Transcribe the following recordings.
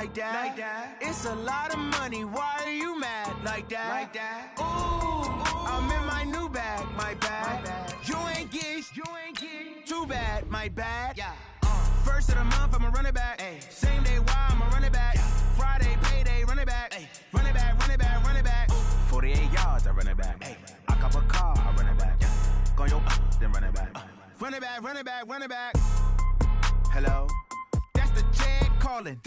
like that. It's a lot of money, why are you mad like that? Ooh, I'm in my new bag, my bad. You ain't get, too bad, my bad. Yeah. First of the month, I'ma run it back. Ay. Same day, why I'ma run it back. Friday, payday, run it back. Ay. Run it back, run it back, run it back. 48 yards, I run it back. Ay. I cop a car, I run it back. Go your then run it back. Run it back, run it back, run it back. Hello? That's the jag calling.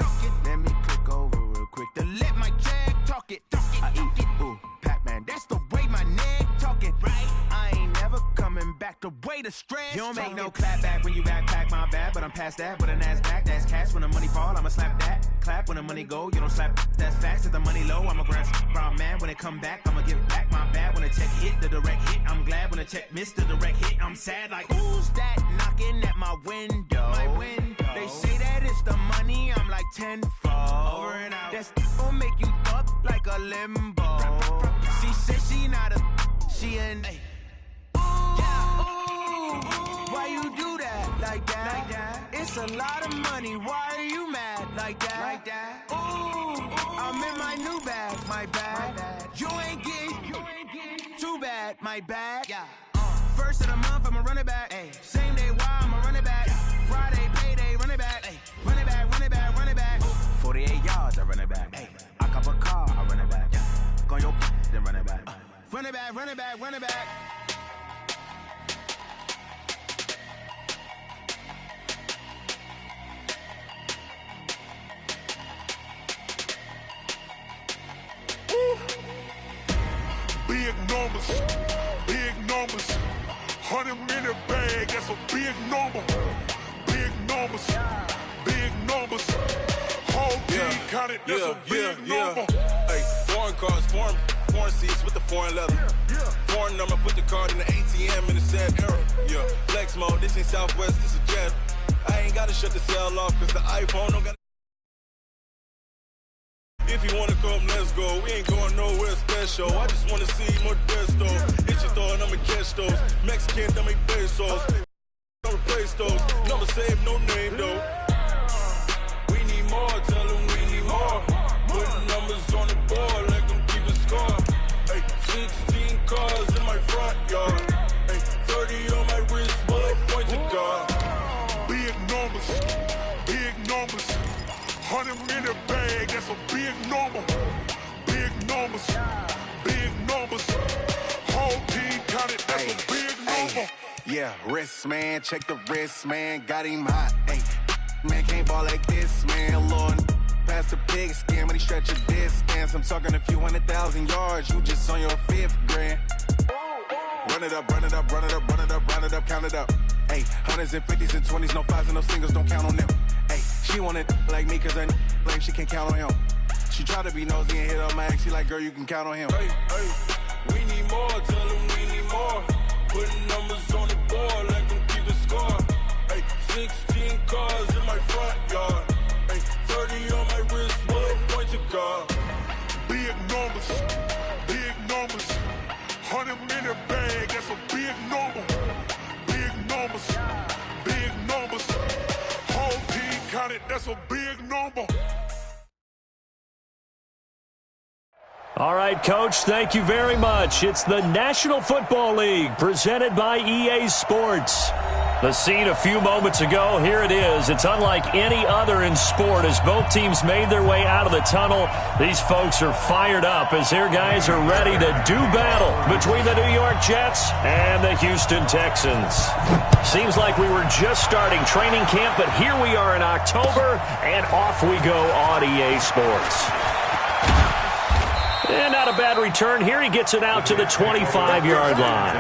Let me click over real quick to let my jag talk it. I eat it, ooh, Pac-Man. That's the way my neck talking. Right? I ain't never coming back the way the stress. You don't make no clap back when you backpack, my bad. But I'm past that with a NASDAQ. That's cash when the money fall, I'ma slap that. Clap when the money go, you don't slap. That's facts. If the money low, I'ma grab brown man. When it come back, I'ma give back my bad. When the check hit, the direct hit. I'm glad when the check missed the direct hit. I'm sad like, who's that knocking at my window? My window. They say that it's the money, I'm like tenfold. Over and out. That's gon' make you up like a limbo. She said she not a, she an a. Why you do that like that? It's a lot of money, why are you mad like that? Ooh, I'm in my new bag, my bad. You ain't get, too bad, my bad. Yeah. First of the month, I'ma run it back. Ay. Same day, why I'ma run it back. Friday, payday, run it back. Ay. Run it back, run it back, run it back. 48 yards, I run it back. Ay. I cop a car, I run it back. Go your then run it back. Run it back, run it back, run it back. Big numbers, 100-minute bag, that's a big number. Big numbers, whole team counted, that's a big number. Hey, foreign cars, foreign seats with the foreign leather. Foreign number, put the card in the ATM in the sad era. Yeah, flex mode, this ain't Southwest, this is Jet. I ain't gotta shut the cell off, cause the iPhone don't got. If you wanna come, let's go. We ain't going nowhere special. I just wanna see more Modesto. Hit your throw and I'ma catch those. Mexican, dummy pesos. Don't replace those. Number save, no name though. We need more, tell them we need more. Putting numbers on the board, let them keep a score. Hey, 16 cars in my front yard. Hey, 30 on my wrist, bullet point to God. Big numbers, 100-minute bag, that's a big number. Big numbers, whole team counted, that's a big number. Yeah, wrist man, check the wrist man, got him hot. Ay, man can't ball like this, man. Lord, past the pig skin, when he stretch a distance. I'm talking a few 100,000 yards, you just on your 5th grand. Run it up, count it up. Ay, hundreds and 50s and 20s, no 5s and no singles, don't count on them. Ay, she want it like me, cause her like she can't count on him. She try to be nosy and hit up my ex, she like, girl, you can count on him. Hey, we need more, tell them we need more. Putting numbers on the board, let them keep a score. Hey, 16 cars in my front yard. Hey, 30 on my wrist, bullet point to God. Big numbers, 100-minute bag, that's a big number. Big numbers, whole team counted, that's a big number. All right, Coach, thank you very much. It's the National Football League presented by EA Sports. The scene a few moments ago, here it is. It's unlike any other in sport as both teams made their way out of the tunnel. These folks are fired up as their guys are ready to do battle between the New York Jets and the Houston Texans. Seems like we were just starting training camp, but here we are in October, and off we go on EA Sports. And not a bad return here. He gets it out to the 25-yard line.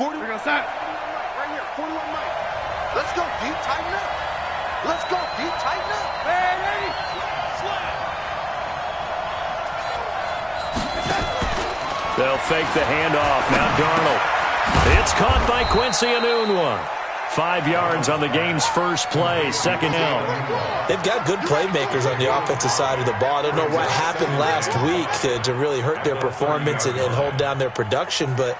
We're going to start. Right here, 41 Mike. Let's go, deep, tighten up. Let's go, deep, tighten up. Hey, ready? Slap. They'll fake the handoff. Now Darnold. It's caught by Quincy Enunwa. 5 yards on the game's first play, second down. They've got good playmakers on the offensive side of the ball. I don't know what happened last week to really hurt their performance and hold down their production, but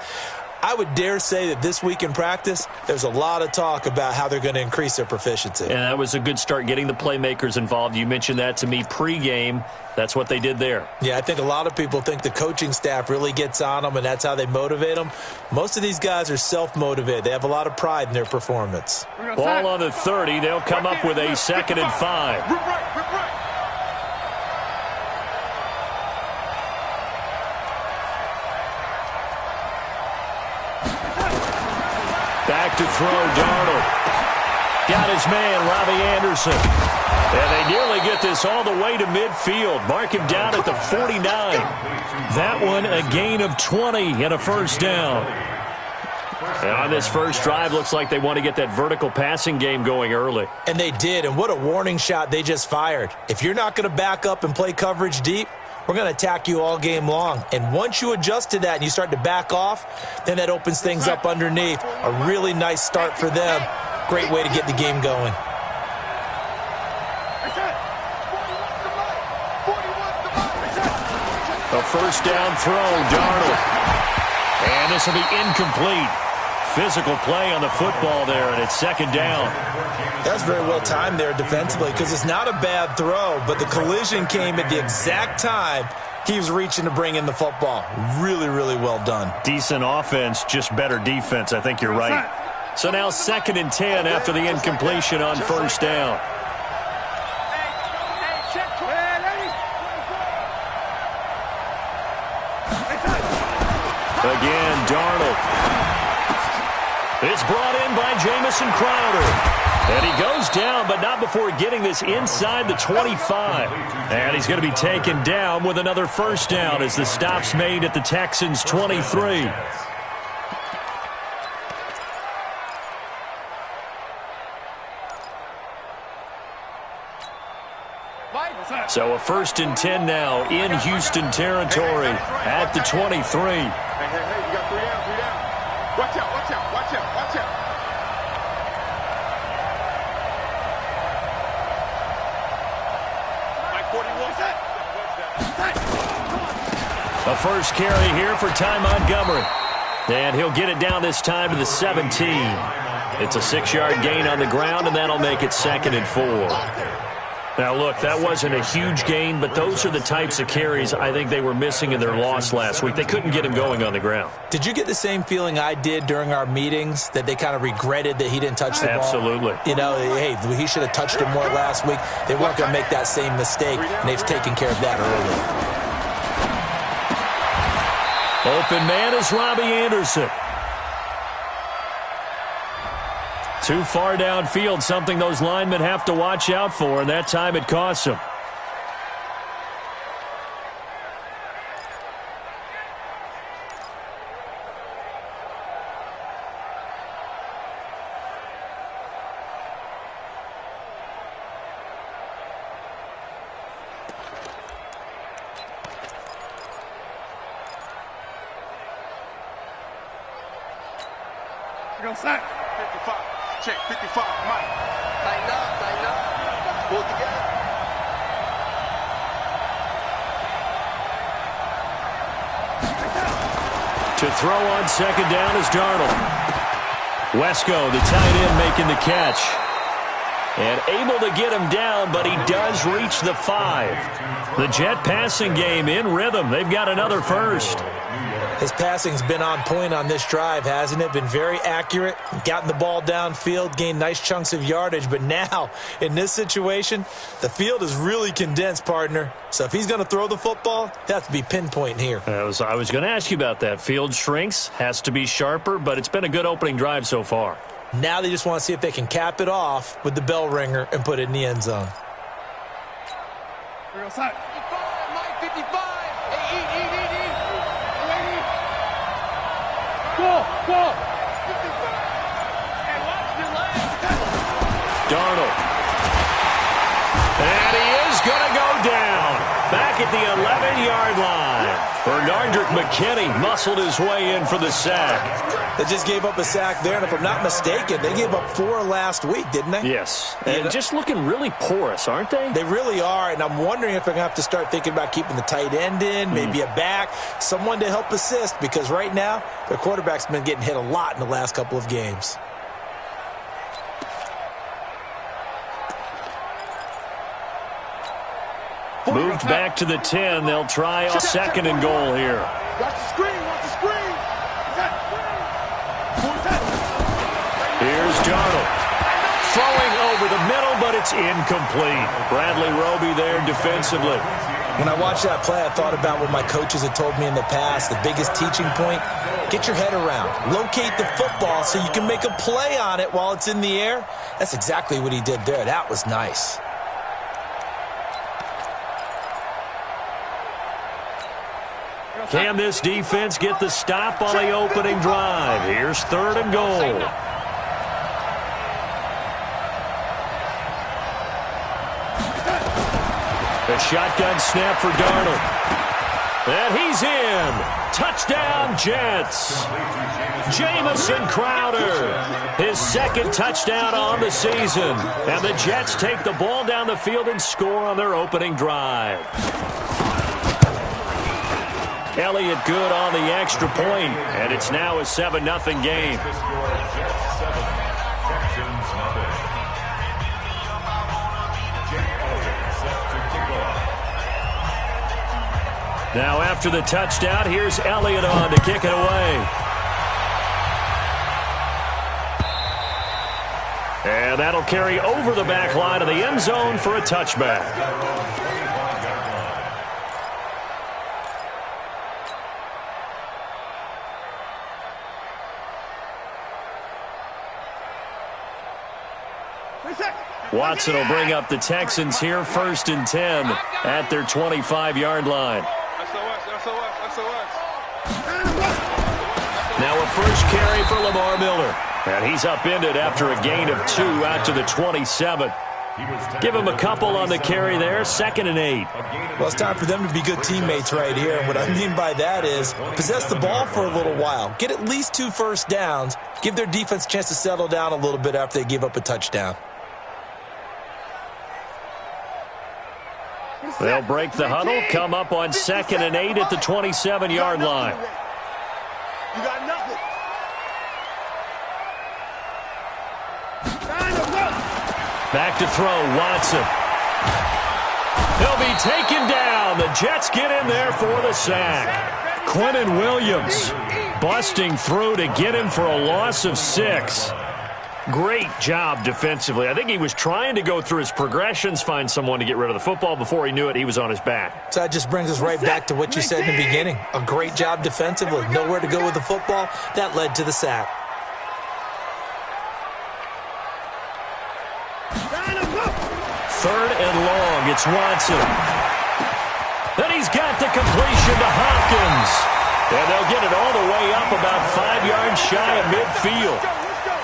I would dare say that this week in practice, there's a lot of talk about how they're going to increase their proficiency. And that was a good start, getting the playmakers involved. You mentioned that to me pregame. That's what they did there. Yeah, I think a lot of people think the coaching staff really gets on them, and that's how they motivate them. Most of these guys are self-motivated. They have a lot of pride in their performance. Ball on the 30. They'll come up with a 2nd and 5. Back to throw, Darnold. Got his man, Robbie Anderson. And they nearly get this all the way to midfield. Mark him down at the 49. That one a gain of 20 and a first down. And on this first drive, looks like they want to get that vertical passing game going early. And they did, and what a warning shot they just fired. If you're not going to back up and play coverage deep, we're going to attack you all game long. And once you adjust to that and you start to back off, then that opens things up underneath. A really nice start for them. Great way to get the game going. A first down throw, Darnold. And this will be incomplete. Physical play on the football there, and it's second down. That's very well timed there defensively because it's not a bad throw, but the collision came at the exact time he was reaching to bring in the football. Really, really well done. Decent offense, just better defense. I think you're right. So now 2nd and 10 after the incompletion on first down. Again, Darnold. It's brought in by Jamison Crowder. And he goes down, but not before getting this inside the 25. And he's going to be taken down with another first down as the stop's made at the Texans' 23. So a 1st and 10 now in Houston territory at the 23. Hey, you got 3 down. Watch out. A first carry here for Ty Montgomery. And he'll get it down this time to the 17. It's a 6-yard gain on the ground, and that'll make it 2nd and 4. Now, look, that wasn't a huge gain, but those are the types of carries I think they were missing in their loss last week. They couldn't get him going on the ground. Did you get the same feeling I did during our meetings, that they kind of regretted that he didn't touch the ball? Absolutely. You know, hey, he should have touched it more last week. They weren't going to make that same mistake, and they've taken care of that early. Open man is Robbie Anderson. Too far downfield, something those linemen have to watch out for, and that time it costs them. Sack. 55. Check. 55. Mike. Tighten up. Pull it together. To throw on second down is Darnold. Wesco, the tight end, making the catch. And able to get him down, but he does reach the 5. The Jet passing game in rhythm. They've got another first. His passing's been on point on this drive, hasn't it? Been very accurate, gotten the ball downfield, gained nice chunks of yardage. But now, in this situation, the field is really condensed, partner. So if he's going to throw the football, it has to be pinpoint here. I was going to ask you about that. Field shrinks, has to be sharper, but it's been a good opening drive so far. Now they just want to see if they can cap it off with the bell ringer and put it in the end zone. 55, Mike, 55. Hey, eat. Go. And watch your legs. Darnold. And he is going to go down. Back back at the 11-yard line. Bernardrick McKinney muscled his way in for the sack. They just gave up a sack there, and if I'm not mistaken, they gave up 4 last week, didn't they? Yes, and just looking really porous, aren't they? They really are, and I'm wondering if they're going to have to start thinking about keeping the tight end in, maybe a back, someone to help assist, because right now, their quarterback's been getting hit a lot in the last couple of games. Moved back to the 10. They'll try a 2nd and goal here. Watch the screen. Watch the screen. Here's Darnold. Throwing over the middle, but it's incomplete. Bradley Roby there defensively. When I watched that play, I thought about what my coaches had told me in the past. The biggest teaching point, get your head around. Locate the football so you can make a play on it while it's in the air. That's exactly what he did there. That was nice. Can this defense get the stop on the opening drive? Here's 3rd and goal. A shotgun snap for Darnold. And he's in. Touchdown, Jets. Jamison Crowder, his 2nd touchdown on the season. And the Jets take the ball down the field and score on their opening drive. Elliott good on the extra point, and it's now a 7-0 game. Now after the touchdown, here's Elliott on to kick it away. And that'll carry over the back line of the end zone for a touchback. Watson will bring up the Texans here 1st and 10 at their 25-yard line. Now a first carry for Lamar Miller. And he's upended after a gain of 2 out to the 27. Give him a couple on the carry there, 2nd and 8. Well, it's time for them to be good teammates right here. And what I mean by that is possess the ball for a little while. Get at least 2 first downs. Give their defense a chance to settle down a little bit after they give up a touchdown. They'll break the huddle, come up on 2nd and 8 at the 27-yard line. You got nothing. Back to throw, Watson. He'll be taken down. The Jets get in there for the sack. Quinnen Williams busting through to get him for a loss of 6. Great job defensively. I think he was trying to go through his progressions, find someone to get rid of the football. Before he knew it, he was on his back. So that just brings us right back to what you said in the beginning. A great job defensively. Nowhere to go with the football. That led to the sack. Third and long. It's Watson. Then he's got the completion to Hopkins. And they'll get it all the way up about 5 yards shy of midfield.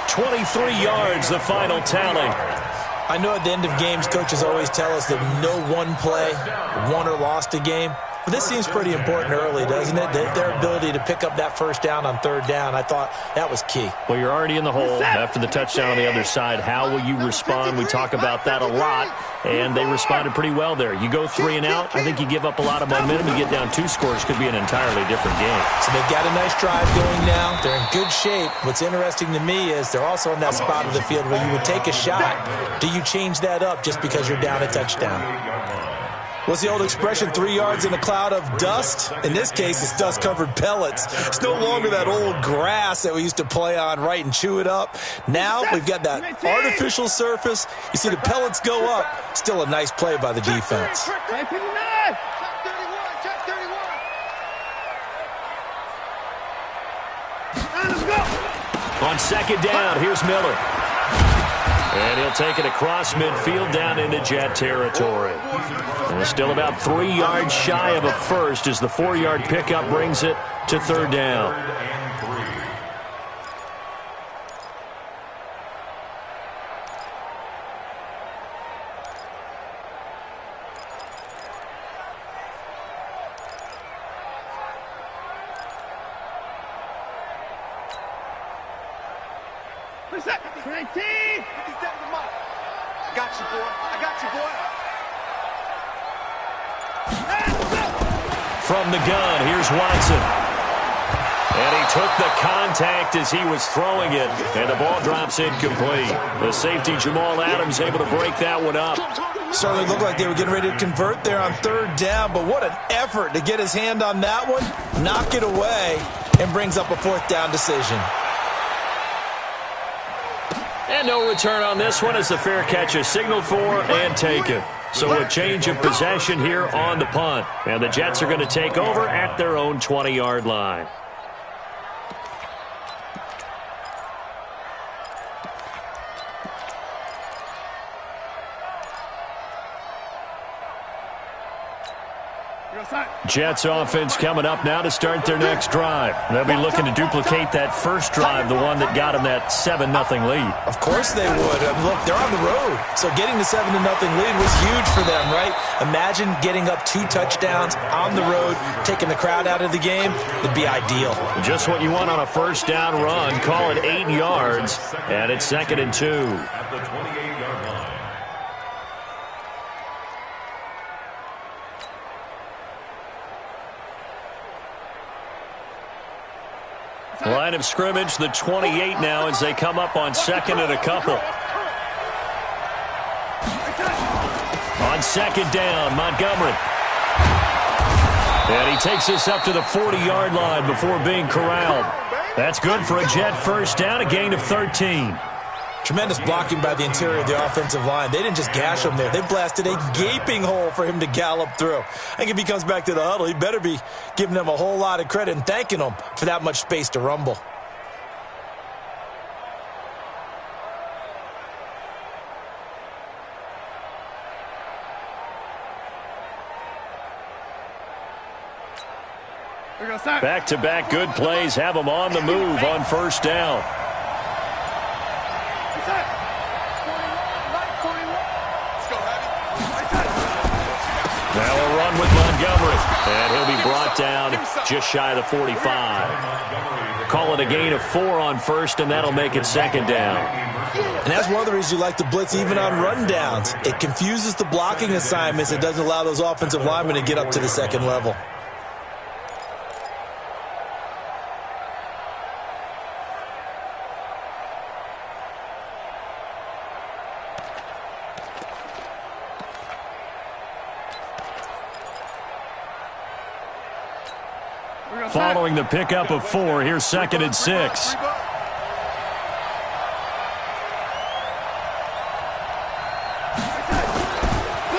23 yards, the final tally. I know at the end of games, coaches always tell us that no one play won or lost a game. But this seems pretty important early, doesn't it? Their ability to pick up that first down on 3rd down, I thought that was key. Well, you're already in the hole after the touchdown on the other side. How will you respond? We talk about that a lot, and they responded pretty well there. You go 3 and out, I think you give up a lot of momentum. You get down 2 scores, could be an entirely different game. So they've got a nice drive going now. They're in good shape. What's interesting to me is they're also in that spot of the field where you would take a shot. Do you change that up just because you're down a touchdown? What's the old expression, 3 yards in a cloud of dust? In this case, it's dust-covered pellets. It's no longer that old grass that we used to play on, right, and chew it up. Now we've got that artificial surface. You see the pellets go up. Still a nice play by the defense. On 2nd down, here's Miller. And he'll take it across midfield down into Jet territory. And still about 3 yards shy of a first as the 4-yard pickup brings it to 3rd down. Reset. 20. 57 miles. I got you, boy. I got you, boy. From the gun, here's Watson. And he took the contact as he was throwing it, and the ball drops incomplete. The safety, Jamal Adams, able to break that one up. Certainly looked like they were getting ready to convert there on third down, but what an effort to get his hand on that one, knock it away, and brings up a fourth down decision. And no return on this one as the fair catch is signaled for and taken. So a change of possession here on the punt. And the Jets are going to take over at their own 20-yard line. Jets offense coming up now to start their next drive. They'll be looking to duplicate that first drive, the one that got them that 7-0 lead. Of course they would. Look, they're on the road, so getting the 7-0 lead was huge for them, right? Imagine getting up 2 touchdowns on the road, taking the crowd out of the game. It'd be ideal. Just what you want on a first down run. Call it 8 yards, and it's 2nd and 2. At the 28-yard line. Line of scrimmage, the 28 now as they come up on 2nd and a couple. On 2nd down, Montgomery. And he takes this up to the 40-yard line before being corralled. That's good for a Jet first down, a gain of 13. Tremendous blocking by the interior of the offensive line. They didn't just gash him there. They blasted a gaping hole for him to gallop through. I think if he comes back to the huddle, he better be giving them a whole lot of credit and thanking them for that much space to rumble. Back-to-back good plays have them on the move on first down. Now a run with Montgomery, and he'll be brought down just shy of the 45. Call it a gain of 4 on first, and that'll make it 2nd down. And that's one of the reasons you like to blitz even on rundowns. It confuses the blocking assignments. It doesn't allow those offensive linemen to get up to the second level. Following the pickup of 4, here's 2nd and 6.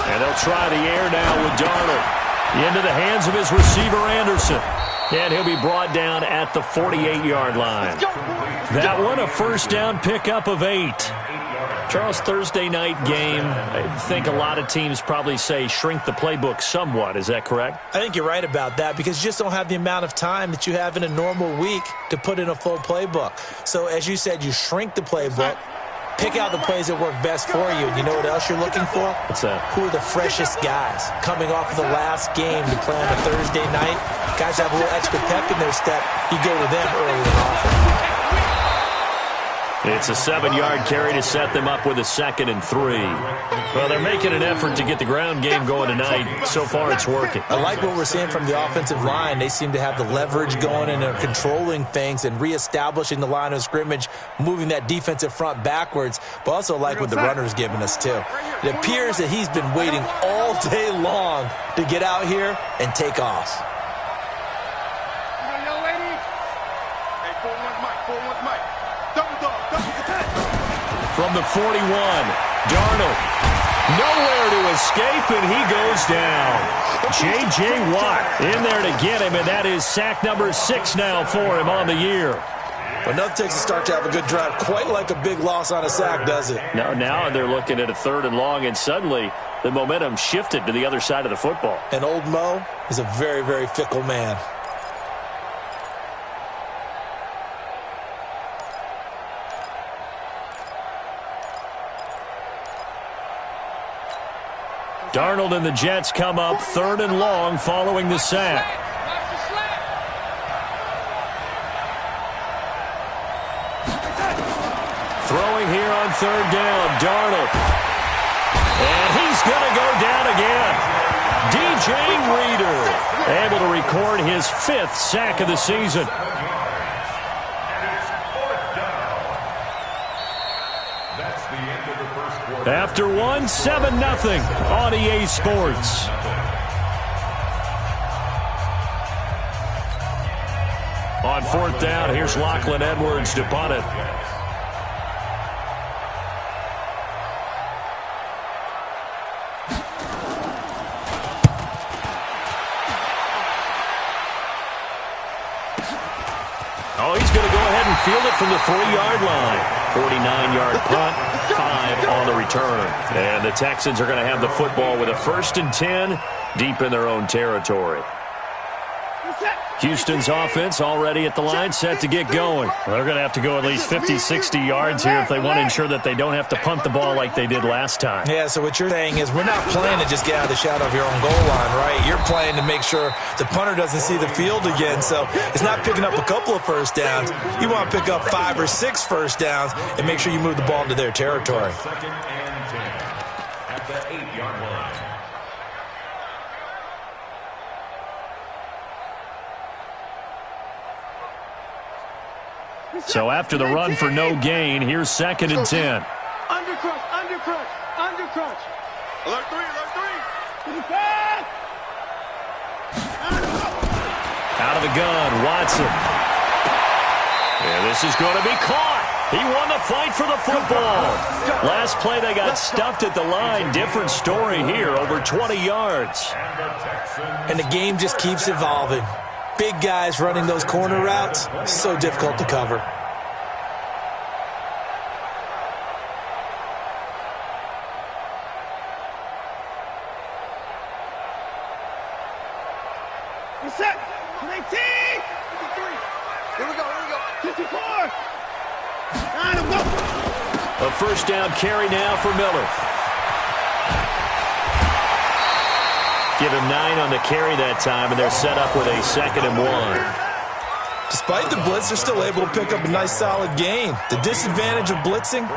And they'll try the air now with Darnold. Into the hands of his receiver, Anderson. And he'll be brought down at the 48-yard line. That one, a first down pickup of 8. Charles, Thursday night game, I think a lot of teams probably say shrink the playbook somewhat. Is that correct? I think you're right about that because you just don't have the amount of time that you have in a normal week to put in a full playbook. So as you said, you shrink the playbook, pick out the plays that work best for you. And you know what else you're looking for? What's that? Who are the freshest guys coming off of the last game to play on a Thursday night? Guys have a little extra pep in their step. You go to them early and often. It's a 7-yard carry to set them up with a 2nd and 3. Well, they're making an effort to get the ground game going tonight. So far, it's working. I like what we're seeing from the offensive line. They seem to have the leverage going and they're controlling things and reestablishing the line of scrimmage, moving that defensive front backwards, but also like what the runner's giving us, too. It appears that he's been waiting all day long to get out here and take off. From the 41, Darnold, nowhere to escape, and he goes down. J.J. Watt in there to get him, and that is sack number 6 now for him on the year. But nothing takes a start to have a good drive quite like a big loss on a sack, does it? No, now they're looking at a 3rd and long, and suddenly the momentum shifted to the other side of the football. And old Mo is a very, very fickle man. Darnold and the Jets come up 3rd and long following the sack. Throwing here on third down, Darnold. And he's going to go down again. DJ Reader able to record his 5th sack of the season. After one, 7-0 on EA Sports. On fourth down, here's Lachlan Edwards to punt it. Oh, he's going to go ahead and field it from the 3-yard line. 49-yard punt, 5 on the return. And the Texans are going to have the football with a 1st and 10 deep in their own territory. Houston's offense already at the line, set to get going. Well, they're going to have to go at least 50, 60 yards here if they want to ensure that they don't have to punt the ball like they did last time. Yeah, so what you're saying is we're not playing to just get out of the shadow of your own goal line, right? You're playing to make sure the punter doesn't see the field again. So it's not picking up a couple of first downs. You want to pick up 5 or 6 first downs and make sure you move the ball into their territory. 2nd and 10 at the 8-yard line. So after the run for no gain, here's 2nd and 10. Undercrunch, undercrunch, undercrunch. Alert 3, alert 3. Out of the gun, Watson. Yeah, this is going to be caught. He won the fight for the football. Last play, they got stuffed at the line. Different story here, over 20 yards. And the game just keeps evolving. Big guys running those corner routes, so difficult to cover. You're set. 19. 53. Here we go. 54. 9, go. A first down carry now for Miller. Give him 9 on the carry that time, and they're set up with a 2nd and 1. Despite the blitz, they're still able to pick up a nice solid gain. The disadvantage of blitzing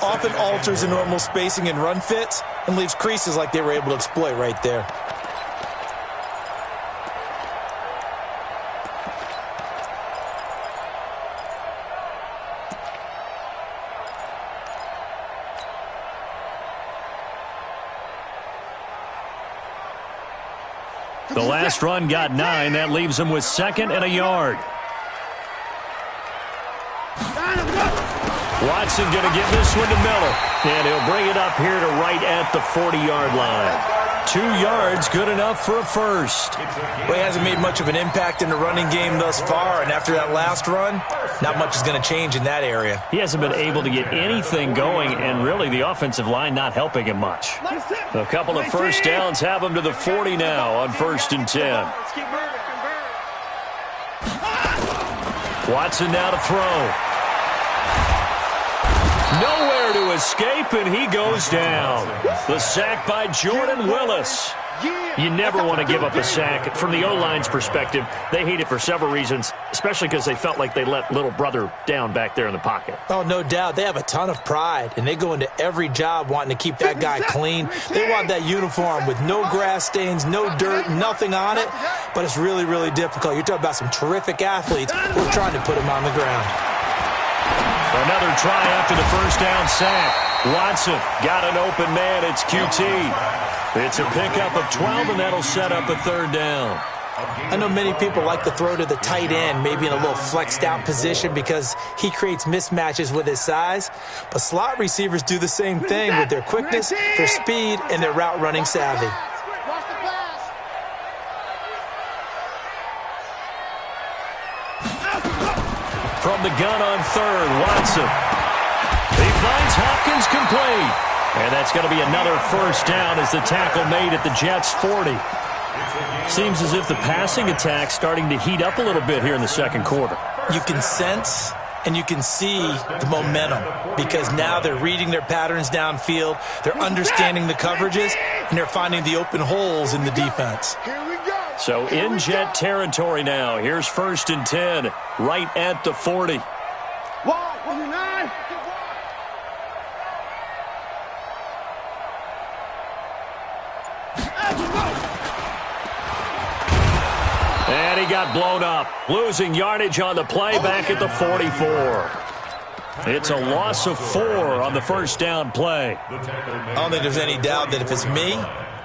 often alters the normal spacing and run fits and leaves creases like they were able to exploit right there. The last run got 9. That leaves him with 2nd and a yard. Watson going to give this one to Miller. And he'll bring it up here to right at the 40-yard line. 2 yards, good enough for a first. Well, he hasn't made much of an impact in the running game thus far, and after that last run, not much is going to change in that area. He hasn't been able to get anything going, and really the offensive line not helping him much. A couple of first downs have him to the 40 now on 1st and 10. Watson now to throw. Nowhere to escape, and he goes down. The sack by Jordan Willis. You never want to give up a sack. From the O-line's perspective, they hate it for several reasons, especially because they felt like they let little brother down back there in the pocket. Oh, no doubt. They have a ton of pride, and they go into every job wanting to keep that guy clean. They want that uniform with no grass stains, no dirt, nothing on it, but it's really, really difficult. You're talking about some terrific athletes. We're trying to put him on the ground. Another try after the first down sack. Watson got an open man. It's QT. It's a pickup of 12, and that'll set up a 3rd down. I know many people like to throw to the tight end, maybe in a little flexed out position because he creates mismatches with his size. But slot receivers do the same thing with their quickness, their speed, and their route running savvy. From the gun on 3rd, Watson. He finds Hopkins complete. And that's going to be another first down as the tackle made at the Jets' 40. Seems as if the passing attack's starting to heat up a little bit here in the second quarter. You can sense and you can see the momentum because now they're reading their patterns downfield, they're understanding the coverages, and they're finding the open holes in the defense. So in Jet territory now. Here's 1st and 10, right at the 40. And he got blown up, losing yardage on the play back at the 44. It's a loss of 4 on the first down play. I don't think there's any doubt that if it's me,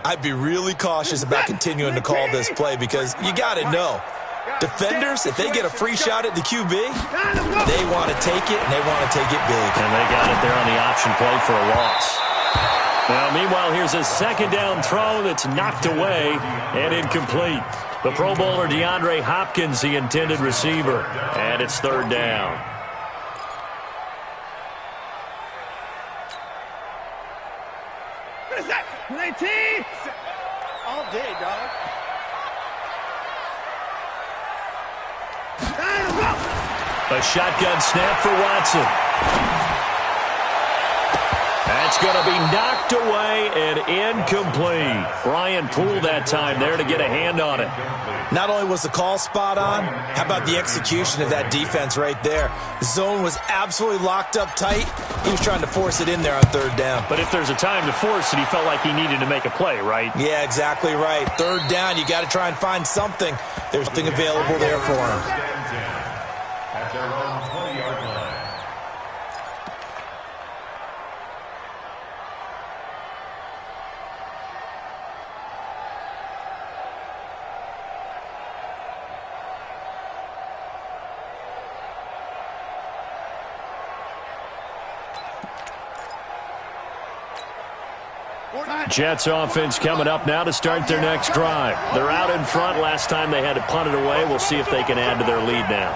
I'd be really cautious about continuing to call this play because you got to know, defenders, if they get a free shot at the QB, they want to take it, and they want to take it big. And they got it there on the option play for a loss. Now, meanwhile, here's a second down throw that's knocked away and incomplete. The Pro Bowler DeAndre Hopkins, the intended receiver, and it's third down. What is that? 19! All day, dog. A shotgun snap for Watson. That's going to be knocked away and incomplete. Brian Poole that time there to get a hand on it. Not only was the call spot on, how about the execution of that defense right there? The zone was absolutely locked up tight. He was trying to force it in there on third down. But if there's a time to force it, he felt like he needed to make a play, right? Yeah, exactly right. Third down, you got to try and find something. There's something available there for him. At their own 20-yard line. Jets offense coming up now to start their next drive. They're out in front. Last time they had to punt it away. We'll see if they can add to their lead now.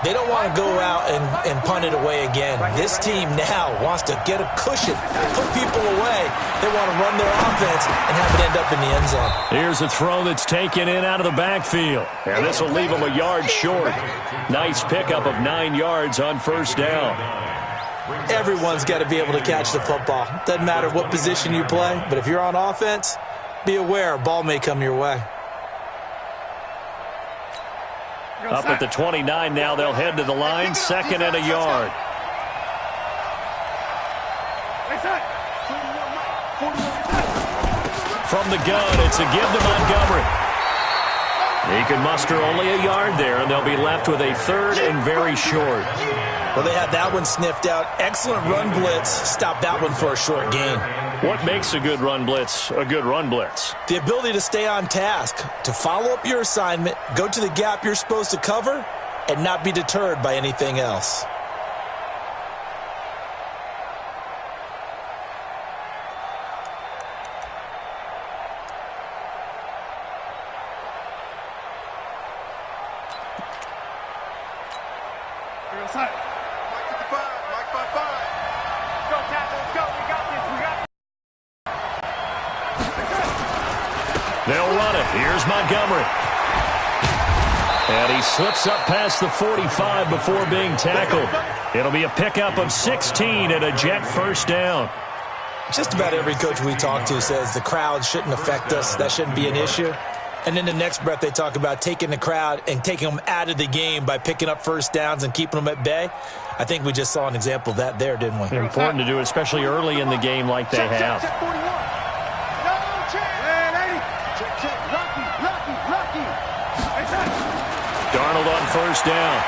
They don't want to go out and punt it away again. This team now wants to get a cushion, put people away. They want to run their offense and have it end up in the end zone. Here's a throw that's taken in out of the backfield. And this will leave them a yard short. Nice pickup of 9 yards on first down. Everyone's got to be able to catch the football. Doesn't matter what position you play, but if you're on offense, be aware a ball may come your way. Up at the 29 now, they'll head to the line, second and a yard. From the gun, it's a give to Montgomery. He can muster only a yard there, and they'll be left with a third and very short. Well, they had that one sniffed out. Excellent run blitz. Stop that one for a short gain. What makes a good run blitz a good run blitz? The ability to stay on task, to follow up your assignment, go to the gap you're supposed to cover, and not be deterred by anything else. They'll run it. Here's Montgomery. And he slips up past the 45 before being tackled. It'll be a pickup of 16 and a Jet first down. Just about every coach we talk to says the crowd shouldn't affect us. That shouldn't be an issue. And in the next breath, they talk about taking the crowd and taking them out of the game by picking up first downs and keeping them at bay. I think we just saw an example of that there, didn't we? Important to do, especially early in the game like they have. Darnold on first down.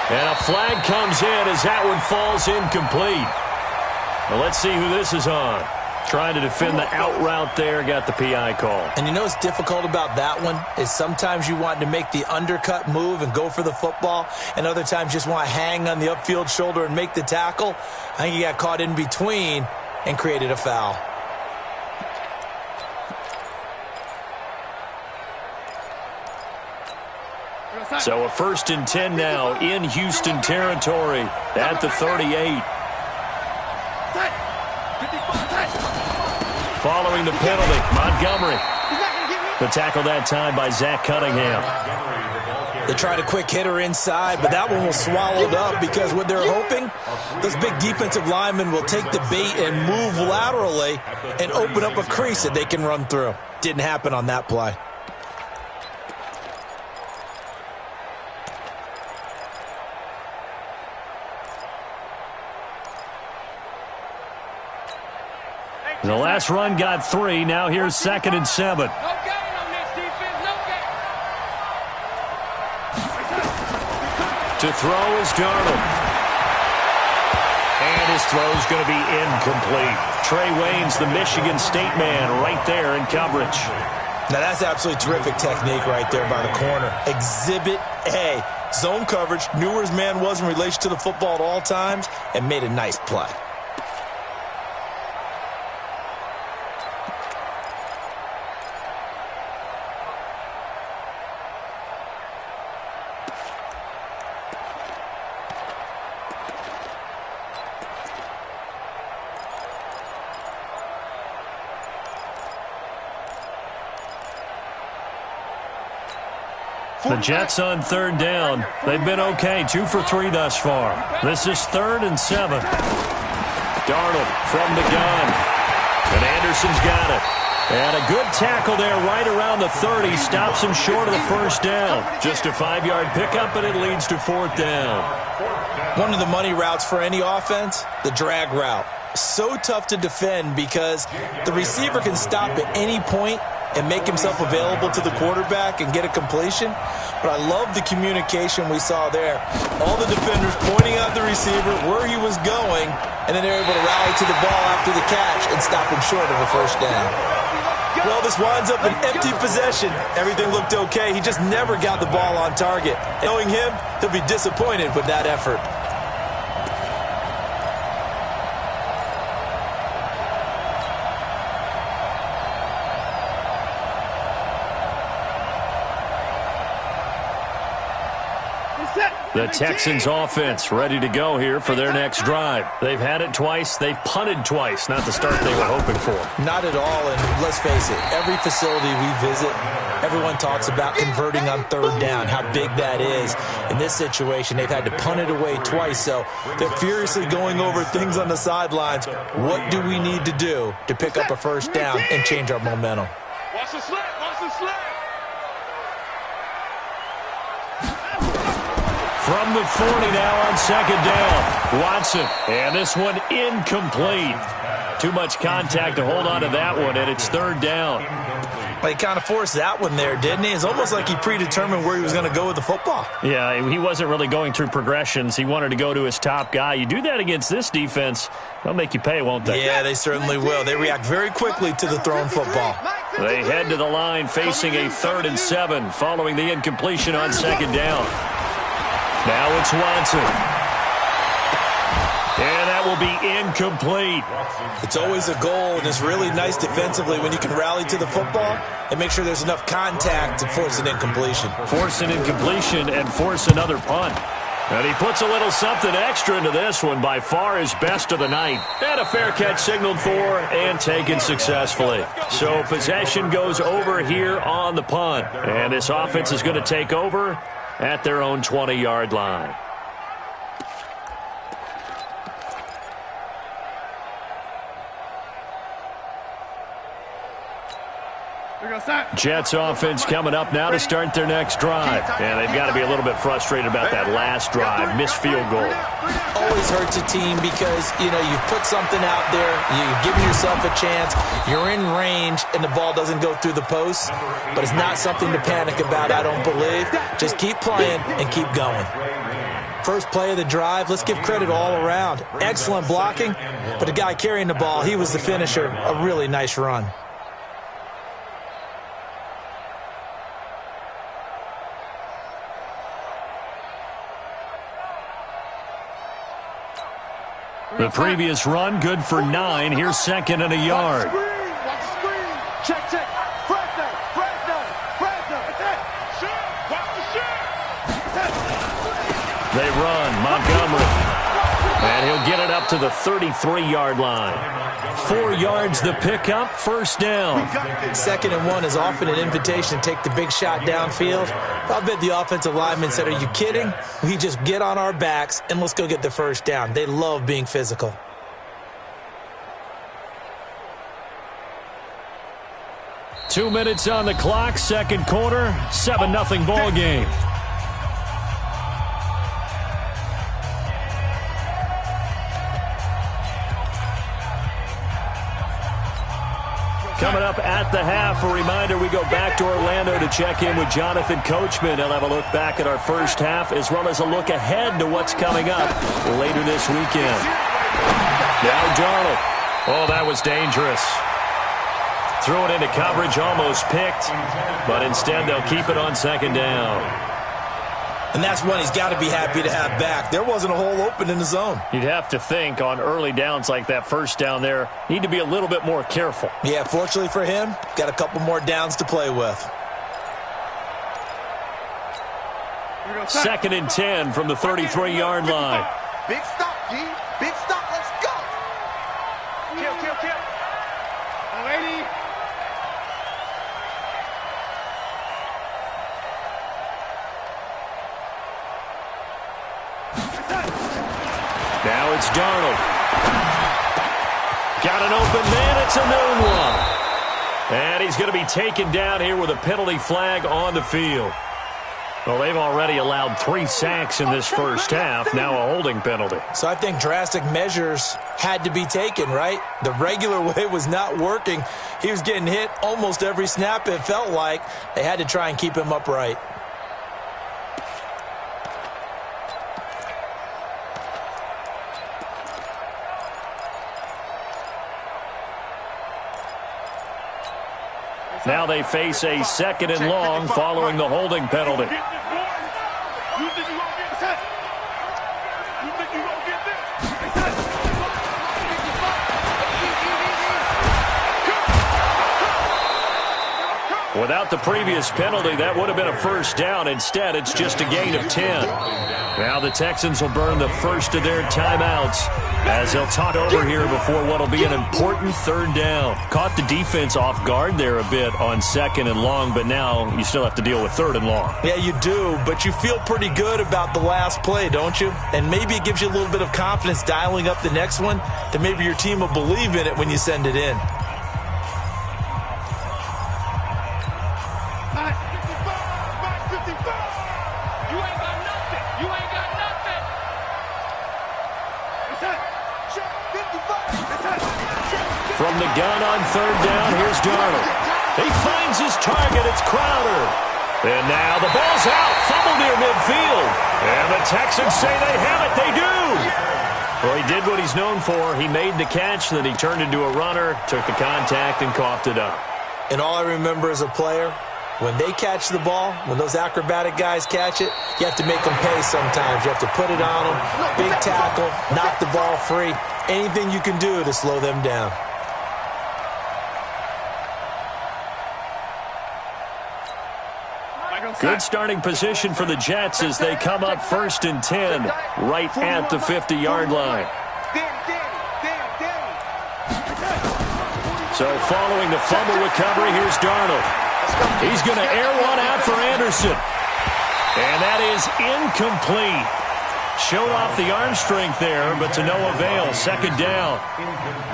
And a flag comes in as that one falls incomplete. Well, let's see who this is on. Trying to defend the out route there, got the PI call. And you know what's difficult about that one is sometimes you want to make the undercut move and go for the football, and other times just want to hang on the upfield shoulder and make the tackle. I think he got caught in between and created a foul. So a 1st and 10 now in Houston territory at the 38. Following the penalty, Montgomery. The tackle that time by Zach Cunningham. They tried a quick hitter inside, but that one was swallowed up because what they're hoping, those big defensive linemen will take the bait and move laterally and open up a crease that they can run through. Didn't happen on that play. The last run got 3. Now here's 2nd and 7. No gain on this defense. To throw is Darnold. And his throw's going to be incomplete. Trey Waynes, the Michigan State man, right there in coverage. Now, that's absolutely terrific technique right there by the corner. Exhibit A. Zone coverage, knew where his man was in relation to the football at all times, and made a nice play. The Jets on third down. They've been okay, 2 for 3 thus far. This is 3rd and 7. Darnold from the gun. And Anderson's got it. And a good tackle there right around the 30. Stops him short of the first down. Just a 5-yard pickup, and it leads to 4th down. One of the money routes for any offense, the drag route. So tough to defend because the receiver can stop at any point and make himself available to the quarterback and get a completion. But I love the communication we saw there. All the defenders pointing out the receiver, where he was going, and then they're able to rally to the ball after the catch and stop him short of a first down. Well, this winds up an empty possession. Everything looked okay. He just never got the ball on target. Knowing him, he'll be disappointed with that effort. The Texans offense ready to go here for their next drive. They've had it twice. They've punted twice. Not the start they were hoping for. Not at all, and let's face it, every facility we visit, everyone talks about converting on third down, how big that is. In this situation, they've had to punt it away twice, so they're furiously going over things on the sidelines. What do we need to do to pick up a first down and change our momentum? Watch the slip, watch the slip. From the 40 now on second down. Watson. And this one incomplete. Too much contact to hold on to that one, and it's 3rd down. Well, he kind of forced that one there, didn't he? It's almost like he predetermined where he was going to go with the football. Yeah, he wasn't really going through progressions. He wanted to go to his top guy. You do that against this defense, they'll make you pay, won't they? Yeah, they certainly will. They react very quickly to the thrown football. They head to the line facing a 3rd and 7 following the incompletion on second down. Now it's Watson. And that will be incomplete. It's always a goal, and it's really nice defensively when you can rally to the football and make sure there's enough contact to force an incompletion. Force an incompletion and force another punt. And he puts a little something extra into this one, by far his best of the night. And a fair catch signaled for and taken successfully. So possession goes over here on the punt. And this offense is going to take over at their own 20-yard line. Jets offense coming up now to start their next drive. And they've got to be a little bit frustrated about that last drive. Missed field goal. Always hurts a team because, you put something out there, you're giving yourself a chance, you're in range, and the ball doesn't go through the posts. But it's not something to panic about, I don't believe. Just keep playing and keep going. First play of the drive, let's give credit all around. Excellent blocking, but the guy carrying the ball, he was the finisher. A really nice run. The previous run, good for 9. Here's 2nd and a yard. Watch the screen. Check. Fresno. They run. Montgomery. And he'll get it up to the 33-yard line. 4 yards the pickup, first down. 2nd and 1 is often an invitation to take the big shot downfield. I bet the offensive lineman said, are you kidding? We just get on our backs and let's go get the first down. They love being physical. Two minutes on the clock, second quarter, 7-0 ball game. coming up at the half. A reminder, we go back to Orlando to check in with Jonathan Coachman. He'll have a look back at our first half as well as a look ahead to what's coming up later this weekend. Now Darnold. Oh, that was dangerous. Threw it into coverage, almost picked, but instead they'll keep it on second down. And that's one he's got to be happy to have back. There wasn't a hole open in the zone. You'd have to think on early downs like that first down there, need to be a little bit more careful. Yeah, fortunately for him, got a couple more downs to play with. 2nd and 10 from the 33-yard line. Big stop, G. Big stop. Let's go. Kill. Alrighty. Now it's Darnold. Got an open man. It's a known one. And he's going to be taken down here with a penalty flag on the field. Well, they've already allowed 3 sacks in this first half. Now a holding penalty. So I think drastic measures had to be taken, right? The regular way was not working. He was getting hit almost every snap, it felt like. They had to try and keep him upright. Now they face a 2nd and long following the holding penalty. Without the previous penalty, that would have been a first down. Instead, it's just a gain of 10. Now the Texans will burn the first of their timeouts as they'll talk over here before what will be an important 3rd down. Caught the defense off guard there a bit on 2nd and long, but now you still have to deal with 3rd and long. Yeah, you do, but you feel pretty good about the last play, don't you? And maybe it gives you a little bit of confidence dialing up the next one that maybe your team will believe in it when you send it in. From the gun on 3rd down, here's Darnold. He finds his target. It's Crowder. And now the ball's out. Fumble near midfield. And the Texans say they have it. They do. Well, he did what he's known for. He made the catch, then he turned into a runner, took the contact, and coughed it up. And all I remember as a player, when they catch the ball, when those acrobatic guys catch it, you have to make them pay sometimes. You have to put it on them, big tackle, knock the ball free. Anything you can do to slow them down. Good starting position for the Jets as they come up 1st and 10 right at the 50-yard line. So following the fumble recovery, here's Darnold. He's going to air one out for Anderson. And that is incomplete. Showed off the arm strength there, but to no avail. 2nd down.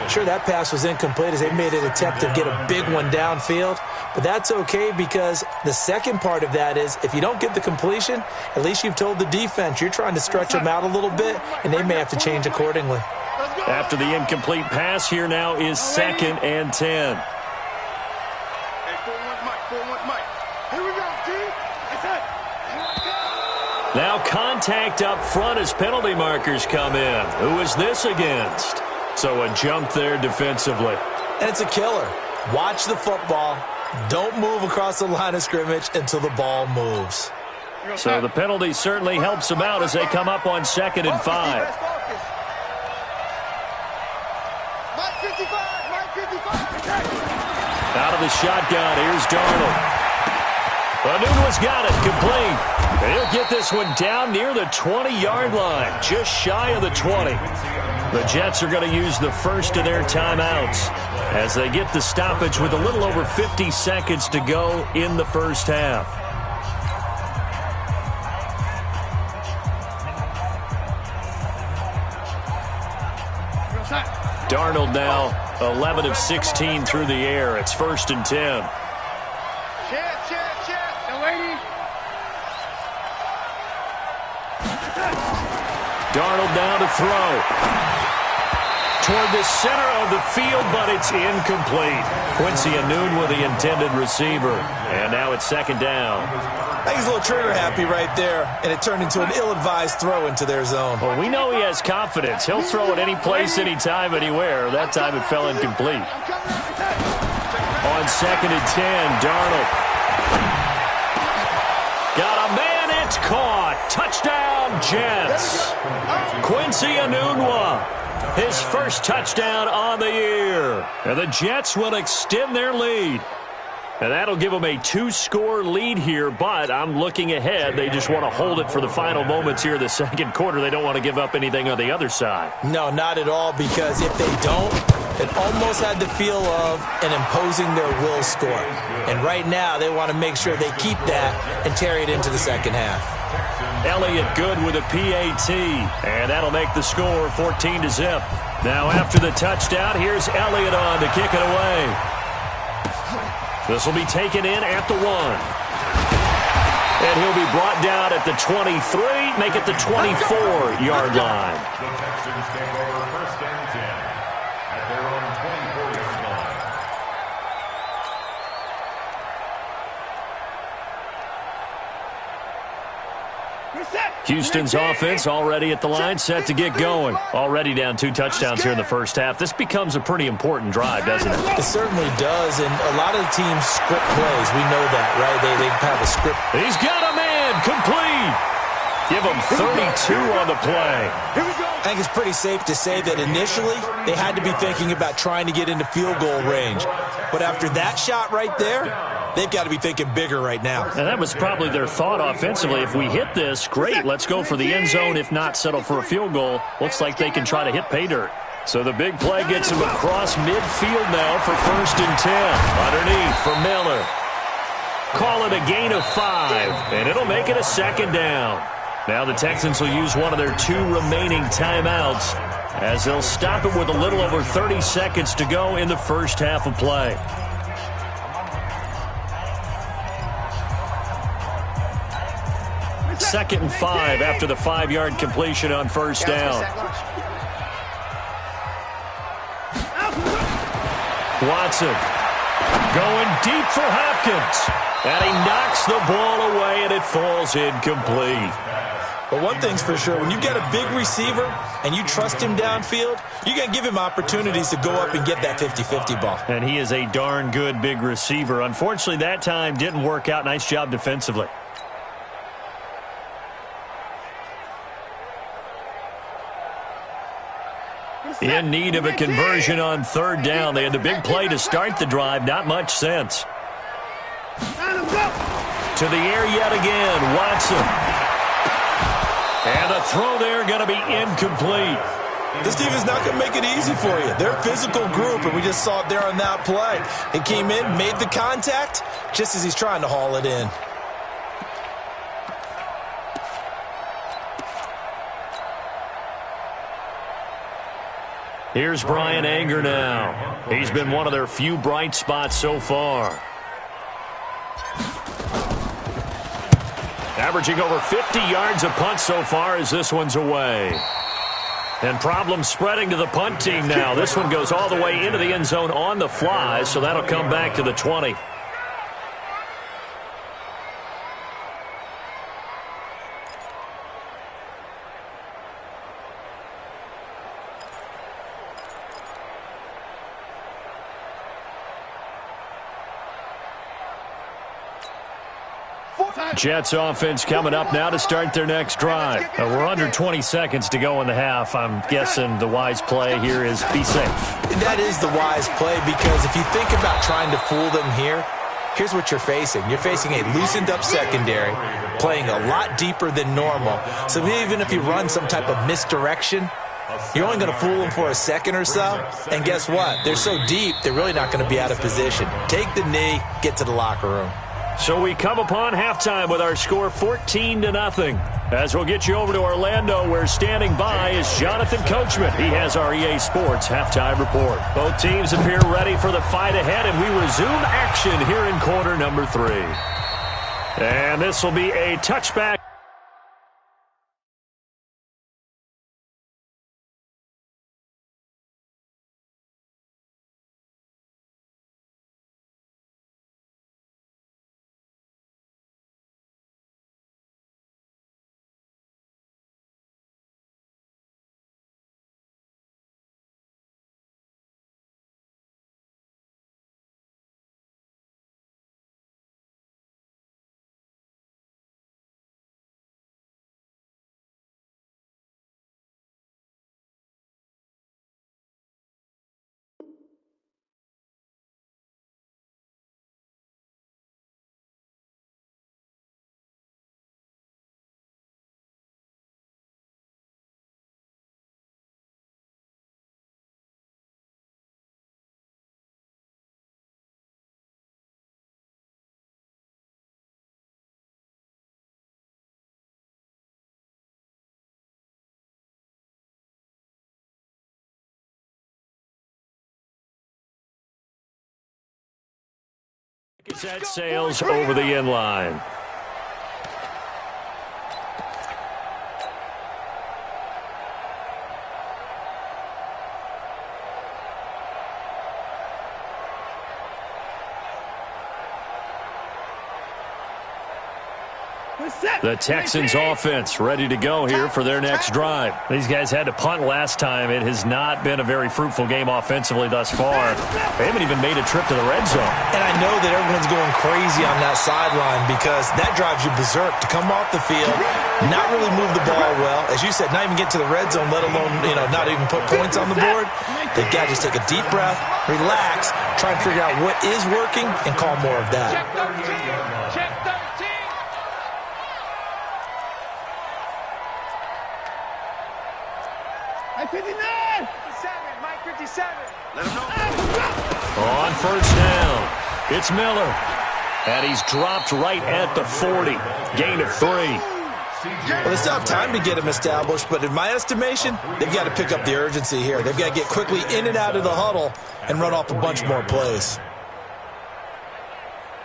Sure, that pass was incomplete as they made an attempt to get a big one downfield. But that's okay because the second part of that is if you don't get the completion, at least you've told the defense you're trying to stretch them out a little bit, and they may have to change accordingly. After the incomplete pass, here now is 2nd and 10. Now contact up front as penalty markers come in. Who is this against? So a jump there defensively. And it's a killer. Watch the football. Don't move across the line of scrimmage until the ball moves. So the penalty certainly helps them out as they come up on 2nd and 5. Out of the shotgun, here's Darnold. Anunua's got it, complete. And he'll get this one down near the 20-yard line, just shy of the 20. The Jets are going to use the first of their timeouts as they get the stoppage with a little over 50 seconds to go in the first half. Darnold now 11 of 16 through the air. It's 1st and 10. Darnold now to throw. toward the center of the field, but it's incomplete. Quincy Enunwa, the intended receiver. And now it's second down. I think he's a little trigger happy right there, and it turned into an ill-advised throw into their zone. Well, we know he has confidence. He'll throw it any place, anytime, anywhere. That time it fell incomplete. On second and 10, Darnold. Got a man, it's caught. Touchdown, Jets. Quincy Enunwa, his first touchdown on the year. And the Jets will extend their lead. And that'll give them a 2-score lead here, but I'm looking ahead. They just want to hold it for the final moments here in the second quarter. They don't want to give up anything on the other side. No, not at all, because if they don't, it almost had the feel of an imposing their will score. And right now, they want to make sure they keep that and carry it into the second half. Elliott good with a PAT, and that'll make the score 14-0. Now after the touchdown, here's Elliott on to kick it away. This will be taken in at the 1. And he'll be brought down at the 23, make it the 24-yard line. The Texans take over first and 10 at their own 24-yard line. Houston's offense already at the line, set to get going. Already down 2 touchdowns here in the first half. This becomes a pretty important drive, doesn't it? It certainly does, and a lot of the teams script plays. We know that, right? They have a script. He's got a man, complete. Give him 32 on the play. I think it's pretty safe to say that initially they had to be thinking about trying to get into field goal range. But after that shot right there, they've got to be thinking bigger right now. And that was probably their thought offensively. If we hit this, great, let's go for the end zone. If not, settle for a field goal. Looks like they can try to hit pay dirt. So the big play gets him across midfield now for first and 10. Underneath for Miller. Call it a gain of 5, and it'll make it a second down. Now the Texans will use one of their 2 remaining timeouts as they'll stop it with a little over 30 seconds to go in the first half of play. Second and 5 after the 5-yard completion on first down. Watson going deep for Hopkins. And he knocks the ball away, and it falls incomplete. But one thing's for sure, when you get a big receiver and you trust him downfield, you're going to give him opportunities to go up and get that 50-50 ball. And he is a darn good big receiver. Unfortunately, that time didn't work out. Nice job defensively. In need of a conversion on third down. They had the big play to start the drive. Not much sense. To the air yet again, Watson. And the throw there going to be incomplete. This team is not going to make it easy for you. They're a physical group, and we just saw it there on that play. He came in, made the contact, just as he's trying to haul it in. Here's Brian Anger now. He's been one of their few bright spots so far. Averaging over 50 yards a punt so far as this one's away. And problems spreading to the punt team now. This one goes all the way into the end zone on the fly, so that'll come back to the 20. Jets offense coming up now to start their next drive. We're under 20 seconds to go in the half. I'm guessing the wise play here is be safe. That is the wise play, because if you think about trying to fool them here, here's what you're facing. You're facing a loosened up secondary, playing a lot deeper than normal. So even if you run some type of misdirection, you're only going to fool them for a second or so. And guess what? They're so deep, they're really not going to be out of position. Take the knee, get to the locker room. So we come upon halftime with our score 14-0. As we'll get you over to Orlando, where standing by is Jonathan Coachman. He has our EA Sports halftime report. Both teams appear ready for the fight ahead, and we resume action here in quarter number 3. And this will be a touchback. Set sails over the inline. The Texans offense ready to go here for their next drive. These guys had to punt last time. It has not been a very fruitful game offensively thus far. They haven't even made a trip to the red zone. And I know that everyone's going crazy on that sideline because that drives you berserk to come off the field, not really move the ball well. As you said, not even get to the red zone, let alone, not even put points on the board. They've got to just take a deep breath, relax, try and figure out what is working, and call more of that. Check 13. Mike 59! 57, Mike 57. Let him know. On first down, it's Miller. And he's dropped right at the 40. Gain of 3. Well, they still have time to get him established, but in my estimation, they've got to pick up the urgency here. They've got to get quickly in and out of the huddle and run off a bunch more plays.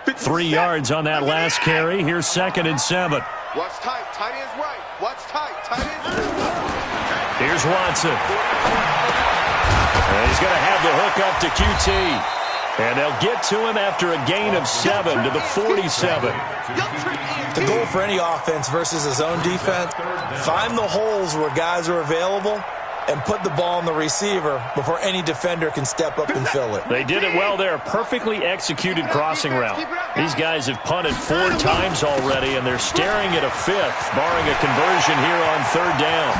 3 yards on that last carry. Here's 2nd and 7. Watch tight. Tight end's right. Watch tight. Tight end's right. Here's Watson. And he's going to have the hook up to QT. And they'll get to him after a gain of 7 to the 47. The goal for any offense versus a zone defense, find the holes where guys are available and put the ball on the receiver before any defender can step up and fill it. They did it well there. Perfectly executed crossing route. These guys have punted 4 times already, and they're staring at a 5th, barring a conversion here on 3rd down.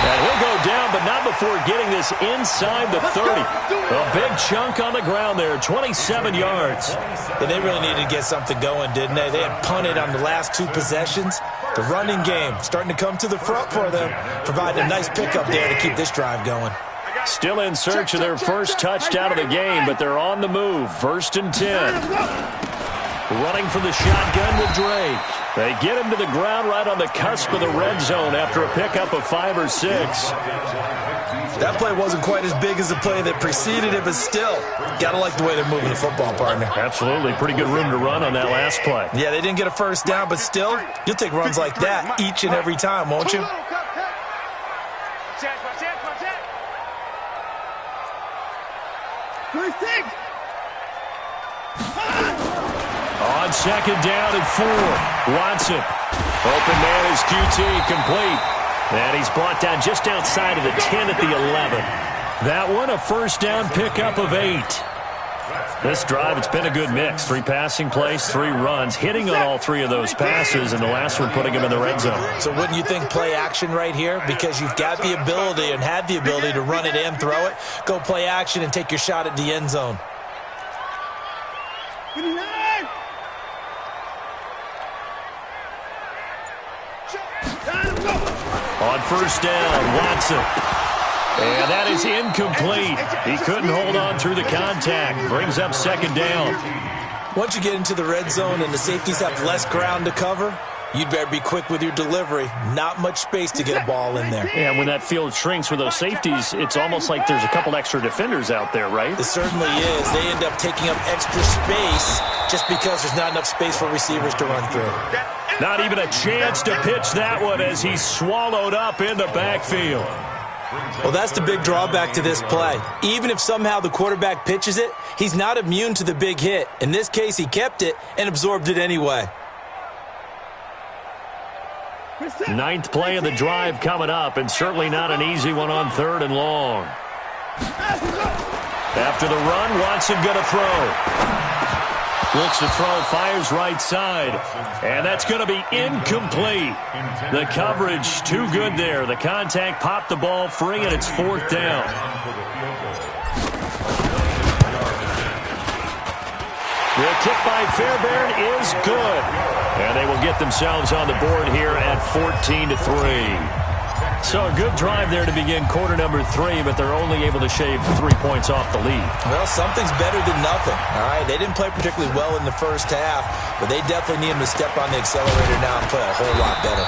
And he'll go down, but not before getting this inside the 30. A big chunk on the ground there, 27 yards. And they really needed to get something going, didn't they? They had punted on the last 2 possessions. The running game starting to come to the front for them, providing a nice pickup there to keep this drive going. Still in search of their first touchdown of the game, but they're on the move. 1st and 10. Running from the shotgun with Drake. They get him to the ground right on the cusp of the red zone after a pickup of 5 or 6. That play wasn't quite as big as the play that preceded it, but still, got to like the way they're moving the football, partner. Absolutely. Pretty good room to run on that last play. Yeah, they didn't get a first down, but still, you'll take runs like that each and every time, won't you? On 2nd down and 4. Watson. Open man is QT, complete. And he's brought down just outside of the 10 at the 11. That one, a first down pickup of 8. This drive, it's been a good mix. 3 passing plays, 3 runs, hitting on all 3 of those passes, and the last one putting him in the red zone. So wouldn't you think play action right here? Because you've got the ability and had the ability to run it and throw it. Go play action and take your shot at the end zone. On first down, Watson. And that is incomplete. He couldn't hold on through the contact. Brings up 2nd down. Once you get into the red zone and the safeties have less ground to cover, you'd better be quick with your delivery. Not much space to get a ball in there. Yeah, when that field shrinks with those safeties, it's almost like there's a couple extra defenders out there, right? It certainly is. They end up taking up extra space just because there's not enough space for receivers to run through. Not even a chance to pitch that one as he's swallowed up in the backfield. Well, that's the big drawback to this play. Even if somehow the quarterback pitches it, he's not immune to the big hit. In this case, he kept it and absorbed it anyway. 9th play of the drive coming up, and certainly not an easy one on 3rd and long. After the run, Watson going to throw. Looks to throw, fires right side. And that's going to be incomplete. The coverage too good there. The contact popped the ball free, and it's 4th down. The kick by Fairbairn is good. And they will get themselves on the board here at 14-3. So a good drive there to begin quarter number 3, but they're only able to shave 3 points off the lead. Well, something's better than nothing, all right? They didn't play particularly well in the first half, but they definitely need him to step on the accelerator now and play a whole lot better.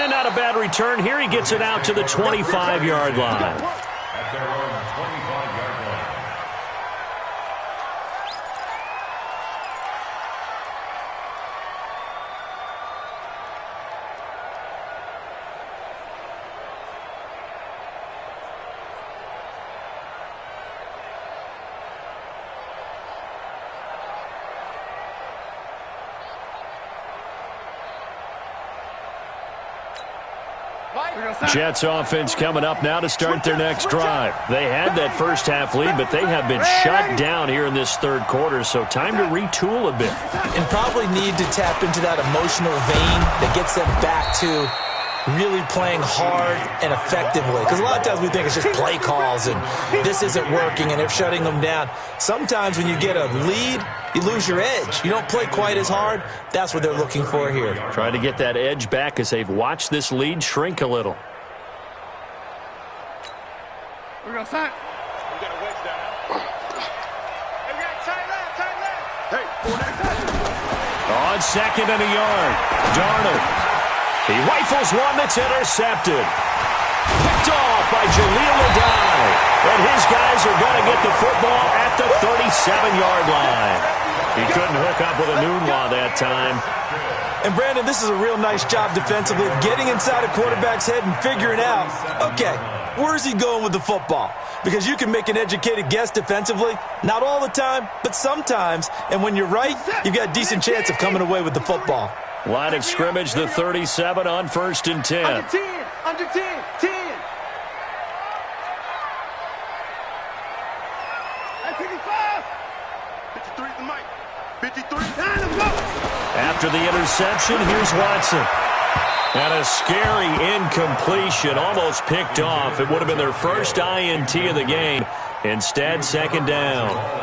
And not a bad return here. He gets it out to the 25-yard line. At their own 25-yard line. Jets offense coming up now to start their next drive. They had that first half lead, but they have been shut down here in this third quarter, so time to retool a bit. And probably need to tap into that emotional vein that gets them back to really playing hard and effectively. Because a lot of times we think it's just play calls and this isn't working and they're shutting them down. Sometimes when you get a lead, you lose your edge. You don't play quite as hard. That's what they're looking for here. Trying to get that edge back as they've watched this lead shrink a little. We're going to sign. We got a wedge down. Hey, we got tight left, tight left. Hey, 4 On second and a yard, Darnold. He rifles one that's intercepted. Picked off by Jaleel Adai. And his guys are going to get the football at the 37-yard line. He couldn't hook up with a Nunwa that time. And, Brandon, this is a real nice job defensively of getting inside a quarterback's head and figuring out, okay, where's he going with the football? Because you can make an educated guess defensively. Not all the time, but sometimes. And when you're right, you've got a decent chance of coming away with the football. Line of scrimmage, the 37 on 1st and 10. Under 10, under 10, 10. Hey, 55. 53 the mic. 53. After the interception, here's Watson. And a scary incompletion, almost picked off. It would have been their first INT of the game. Instead, second down.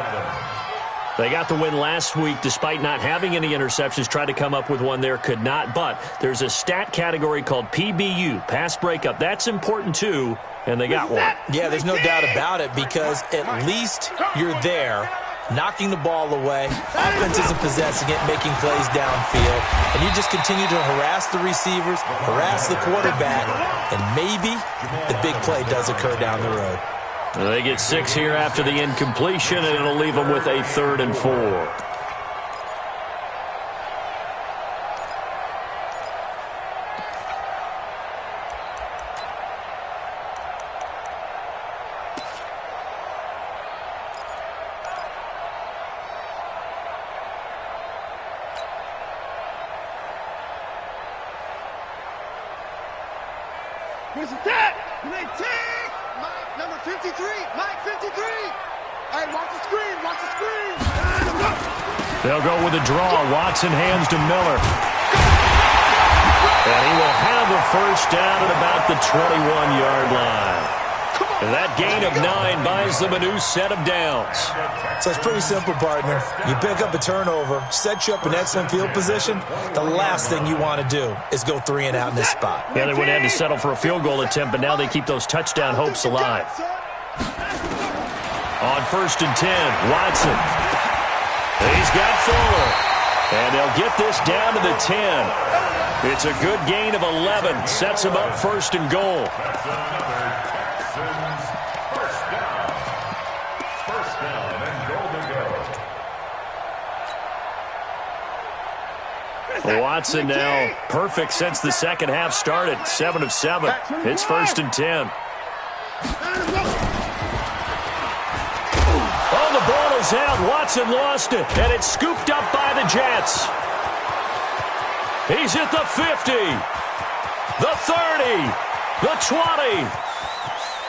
They got the win last week despite not having any interceptions. Tried to come up with one there, could not. But there's a stat category called PBU, pass breakup. That's important too, and they got one. Yeah, there's no doubt about it because at least you're there, knocking the ball away. Offense isn't possessing it, making plays downfield. And you just continue to harass the receivers, harass the quarterback, and maybe the big play does occur down the road. They get 6 here after the incompletion, and it'll leave them with a 3rd and 4. Where's the tag? Mike, number 53. Mike, 53. Hey, watch the screen. Watch the screen. They'll go with a draw. Watson hands to Miller. And he will have a first down at about the 21-yard line. And that gain of 9 buys them a new set of downs. So it's pretty simple, partner. You pick up a turnover, set you up in excellent field position. The last thing you want to do is go 3 and out in this spot. Yeah, they would have had to settle for a field goal attempt, but now they keep those touchdown hopes alive. On 1st and 10, Watson. He's got Fuller. And they'll get this down to the 10. It's a good gain of 11. Sets them up 1st and goal. Watson now perfect since the second half started. 7 of 7. It's 1st and 10. Oh, the ball is out. Watson lost it, and it's scooped up by the Jets. He's at the 50, the 30, the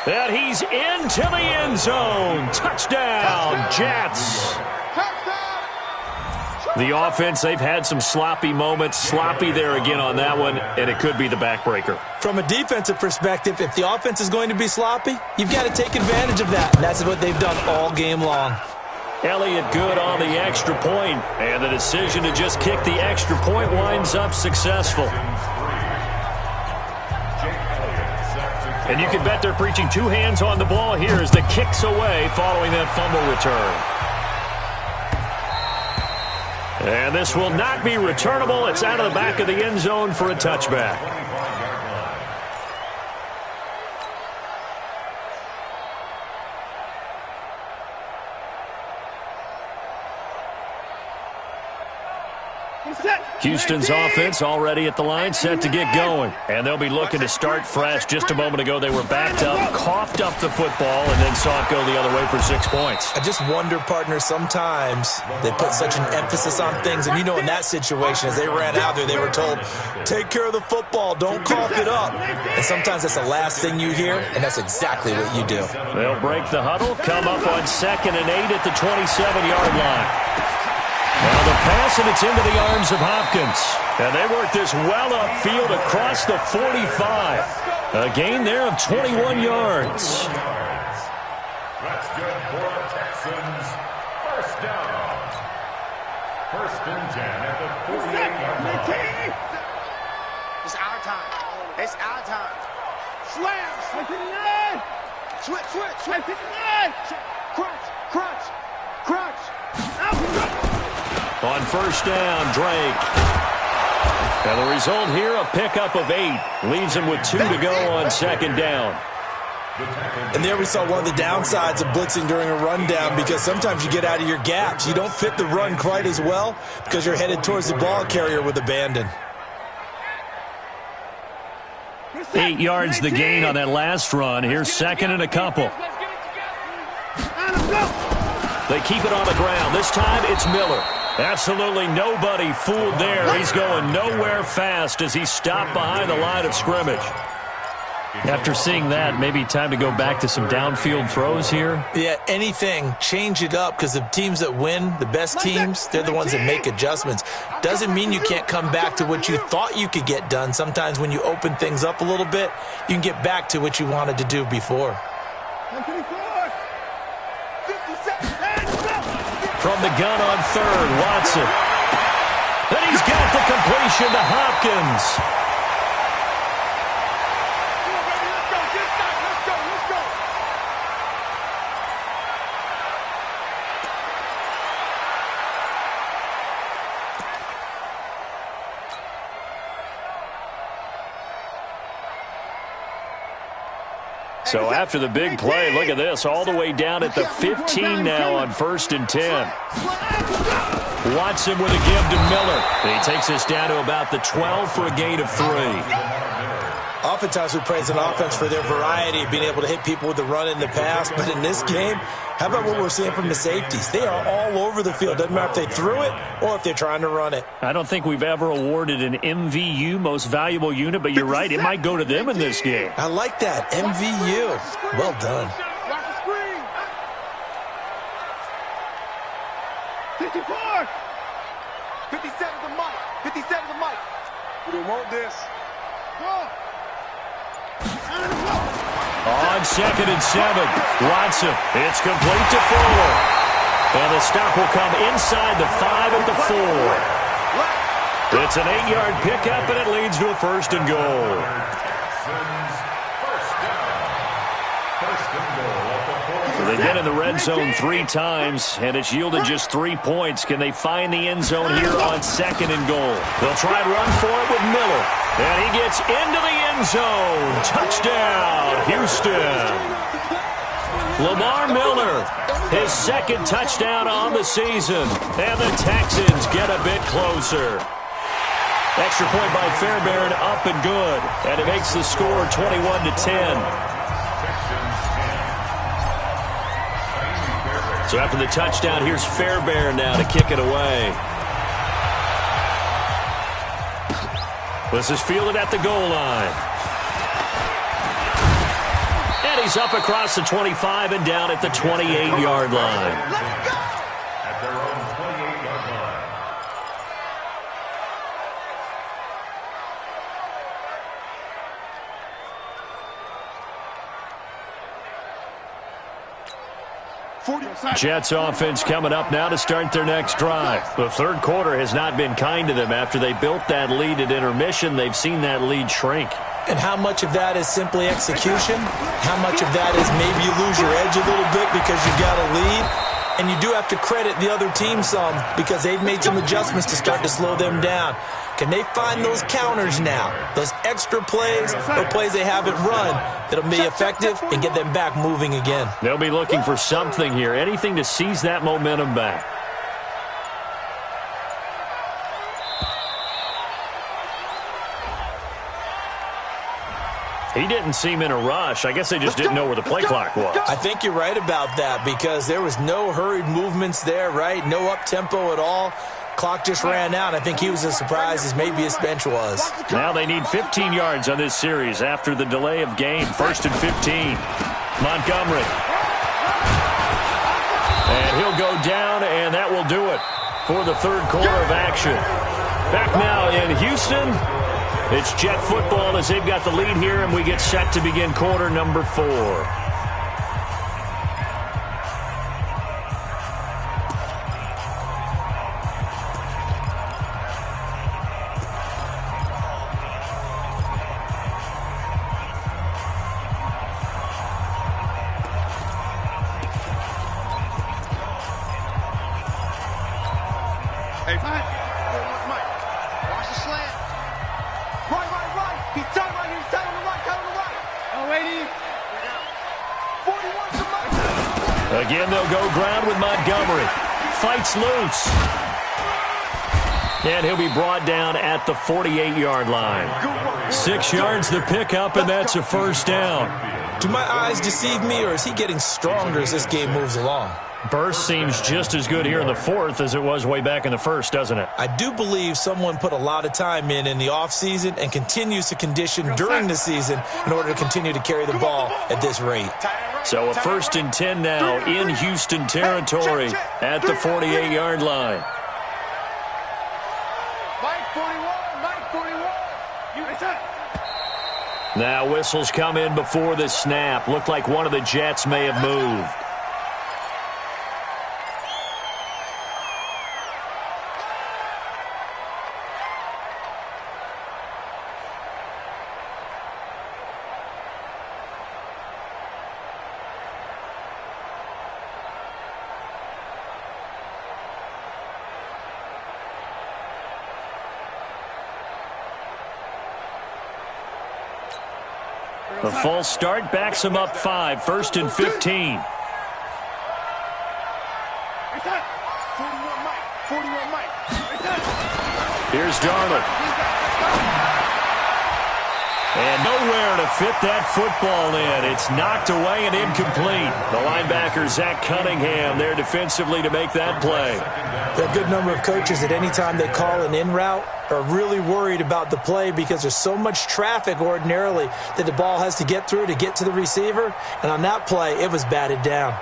20, and he's into the end zone. Touchdown, Jets. The offense, they've had some sloppy moments. Sloppy there again on that one, and it could be the backbreaker. From a defensive perspective, if the offense is going to be sloppy, you've got to take advantage of that. And that's what they've done all game long. Elliott good on the extra point, and the decision to just kick the extra point winds up successful. And you can bet they're preaching 2 hands on the ball here as the kick's away following that fumble return. And this will not be returnable. It's out of the back of the end zone for a touchback. Houston's offense already at the line, set to get going. And they'll be looking to start fresh. Just a moment ago, they were backed up, coughed up the football, and then saw it go the other way for 6 points. I just wonder, partner, sometimes they put such an emphasis on things. And, you know, in that situation, as they ran out there, they were told, take care of the football, don't cough it up. And sometimes that's the last thing you hear, and that's exactly what you do. They'll break the huddle, come up on 2nd and 8 at the 27-yard line. Now the pass, and it's into the arms of Hopkins. And they work this well upfield across the 45. A gain there of 21 yards. That's good for the Texans. First down. 1st and 10 at the 48-yard line. It's our time. It's our time. Slam. Switch. Crunch. On 1st down, Drake. And the result here, a pickup of 8. Leaves him with 2 to go on 2nd down. And there we saw one of the downsides of blitzing during a rundown, because sometimes you get out of your gaps. You don't fit the run quite as well because you're headed towards the ball carrier with abandon. 8 yards the gain on that last run. Here's 2nd and a couple. They keep it on the ground. This time it's Miller. Absolutely nobody fooled there. He's going nowhere fast as he stopped behind the line of scrimmage. After seeing that, maybe time to go back to some downfield throws here. Yeah, anything. Change it up, because the teams that win, the best teams, they're the ones that make adjustments. Doesn't mean you can't come back to what you thought you could get done. Sometimes when you open things up a little bit, you can get back to what you wanted to do before. From the gun on 3rd, Watson. And he's got the completion to Hopkins. So after the big play, look at this, all the way down at the 15 now on 1st and 10. Watson with a give to Miller. He takes us down to about the 12 for a gain of 3. Oftentimes we praise an offense for their variety of being able to hit people with the run in the pass, but in this game, how about what we're seeing from the safeties? They are all over the field. Doesn't matter if they threw it or if they're trying to run it. I don't think we've ever awarded an MVU, most valuable unit, but you're right, it might go to them in this game. I like that, MVU. Well done. 54. 57 the mic. 57 the mic. We don't want this. On 2nd and 7, Watson. It's complete to Fuller. And the stop will come inside the 5 at the 4. It's an 8-yard pickup, and it leads to a 1st and goal. So they've been in the red zone 3 times, and it's yielded just 3 points. Can they find the end zone here on 2nd and goal? They'll try and run for it with Miller. And he gets into the end zone. Touchdown, Houston. Lamar Miller, his 2nd touchdown on the season. And the Texans get a bit closer. Extra point by Fairbairn, up and good. And it makes the score 21-10. So after the touchdown, here's Fairbairn now to kick it away. This is fielded at the goal line. And he's up across the 25 and down at the 28-yard line. At their own 28-yard line. Jets offense coming up now to start their next drive. The 3rd quarter has not been kind to them. After they built that lead at intermission, they've seen that lead shrink. And how much of that is simply execution? How much of that is maybe you lose your edge a little bit because you got a lead? And you do have to credit the other team some, because they've made some adjustments to start to slow them down. Can they find those counters now, those extra plays or plays they haven't run that'll be effective and get them back moving again? They'll be looking for something here, anything to seize that momentum back. He didn't seem in a rush. I guess they just didn't know where the play clock was. I think you're right about that because there was no hurried movements there, right? No up-tempo at all. Clock just ran out. I think he was as surprised as maybe his bench was. Now they need 15 yards on this series after the delay of game. 1st and 15. Montgomery. And he'll go down, and that will do it for the third quarter of action. Back now in Houston. It's Jet football as they've got the lead here, and we get set to begin quarter number 4. Again, they'll go ground with Montgomery. Fights loose. And he'll be brought down at the 48-yard line. 6 yards the pickup, and that's a first down. Do my eyes deceive me, or is he getting stronger as this game moves along? Burst seems just as good here in the fourth as it was way back in the first, doesn't it? I do believe someone put a lot of time in the offseason and continues to condition during the season in order to continue to carry the ball at this rate. So a 1st and 10 now in Houston territory at the 48-yard line. Now whistles come in before the snap. Looked like one of the Jets may have moved. The false start backs him up 5. 1st and 15. Here's Darnold. And nowhere to fit that football in. It's knocked away and incomplete. The linebacker, Zach Cunningham, there defensively to make that play. There are a good number of coaches at any time they call an in route are really worried about the play because there's so much traffic ordinarily that the ball has to get through to get to the receiver. And on that play, it was batted down.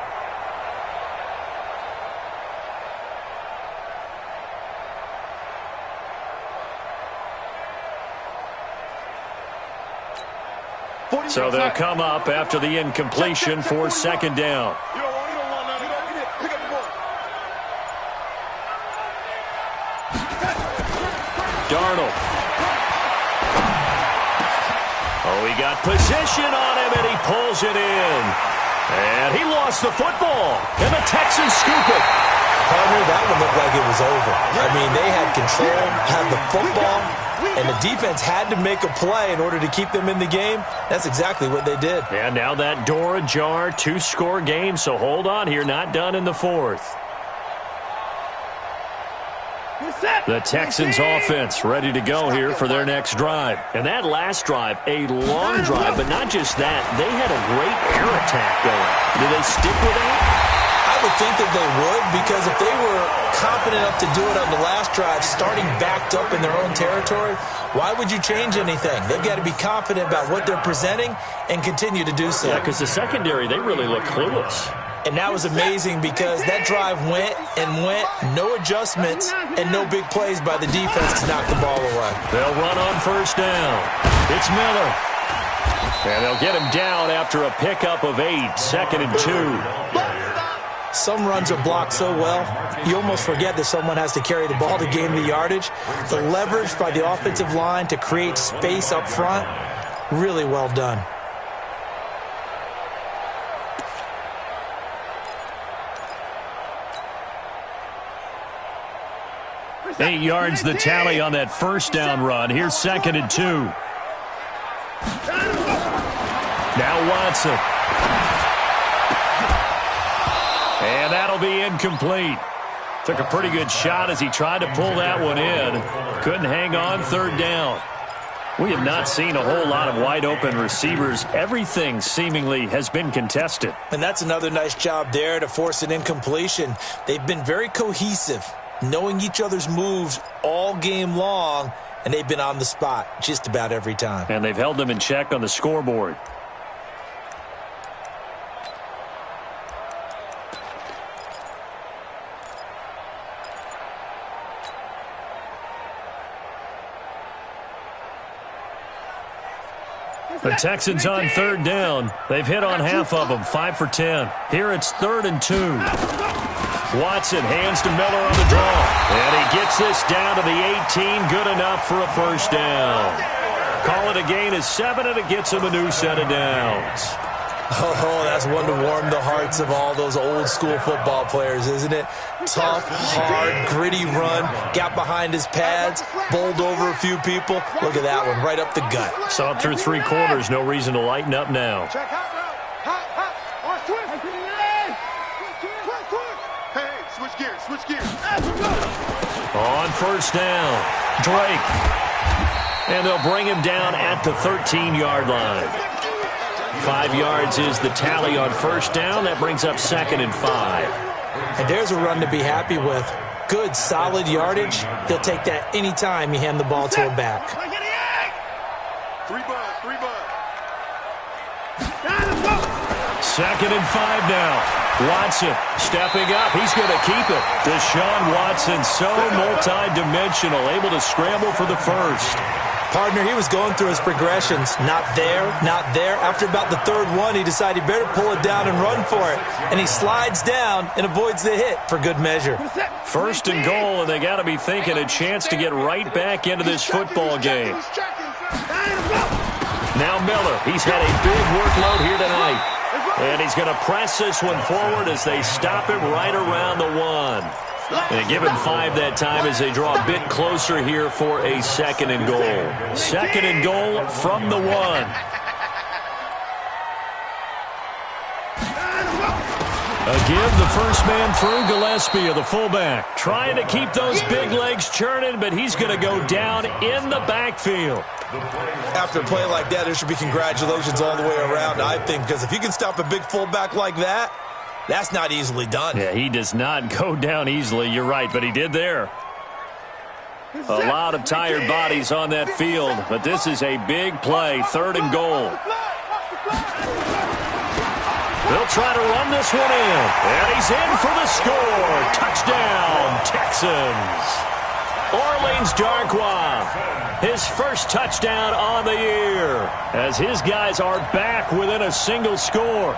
So they'll come up after the incompletion for 2nd down. Darnold. Oh, he got possession on him, and he pulls it in. And he lost the football, and the Texans scoop it. Partner, that one looked like it was over. I mean, they had control, had the football, and the defense had to make a play in order to keep them in the game. That's exactly what they did. And now that door ajar, 2-score game, so hold on here, not done in the 4th. The Texans offense ready to go here for their next drive. And that last drive, a long drive, but not just that. They had a great air attack going. Do they stick with that? I would think that they would, because if they were confident enough to do it on the last drive, starting backed up in their own territory, why would you change anything? They've got to be confident about what they're presenting and continue to do so. Yeah, because the secondary, they really look clueless. And that was amazing because that drive went and went, no adjustments, and no big plays by the defense to knock the ball away. They'll run on 1st down. It's Miller. And they'll get him down after a pickup of 8, 2nd and 2. Some runs are blocked so well, you almost forget that someone has to carry the ball to gain the yardage. The leverage by the offensive line to create space up front, really well done. Eight yards the tally on that 1st down run. Here's 2nd and 2. Now Watson. And that'll be incomplete. Took a pretty good shot as he tried to pull that one in. Couldn't hang on 3rd down. We have not seen a whole lot of wide-open receivers. Everything seemingly has been contested. And that's another nice job there to force an incompletion. They've been very cohesive, knowing each other's moves all game long, and they've been on the spot just about every time. And they've held them in check on the scoreboard. The Texans on third down. They've hit on half of them, 5 for 10. Here it's 3rd and 2. Watson hands to Miller on the draw. And he gets this down to the 18. Good enough for a first down. Call it a gain of 7, and it gets him a new set of downs. Oh, that's one to warm the hearts of all those old-school football players, isn't it? Tough, hard, gritty run, got behind his pads, bowled over a few people. Look at that one, right up the gut. Saw it through 3 quarters, no reason to lighten up now. Hey, switch gears, switch gears. On first down, Drake. And they'll bring him down at the 13-yard line. 5 yards is the tally on first down. That brings up 2nd and 5. And there's a run to be happy with. Good, solid yardage. He'll take that any time you hand the ball to him back. 3 bud. 2nd and 5 now. Watson stepping up. He's going to keep it. Deshaun Watson, so multi-dimensional, able to scramble for the first. Partner, he was going through his progressions. Not there, not there. After about the 3rd one, he decided he better pull it down and run for it. And he slides down and avoids the hit for good measure. 1st and goal, and they got to be thinking a chance to get right back into this football game. Now Miller, he's had a big workload here tonight. And he's going to press this one forward as they stop him right around the 1. And give him 5 that time as they draw a bit closer here for a 2nd and goal. 2nd and goal from the 1. A give, the first man through, Gillespie, the fullback. Trying to keep those big legs churning, but he's going to go down in the backfield. After a play like that, there should be congratulations all the way around, I think, because if you can stop a big fullback like that, that's not easily done. Yeah, he does not go down easily. You're right, but he did there. A lot of tired bodies on that field, but this is a big play, 3rd and goal. They'll try to run this one in, and he's in for the score. Touchdown, Texans. Orleans Darkwa, his first touchdown on the year, as his guys are back within a single score.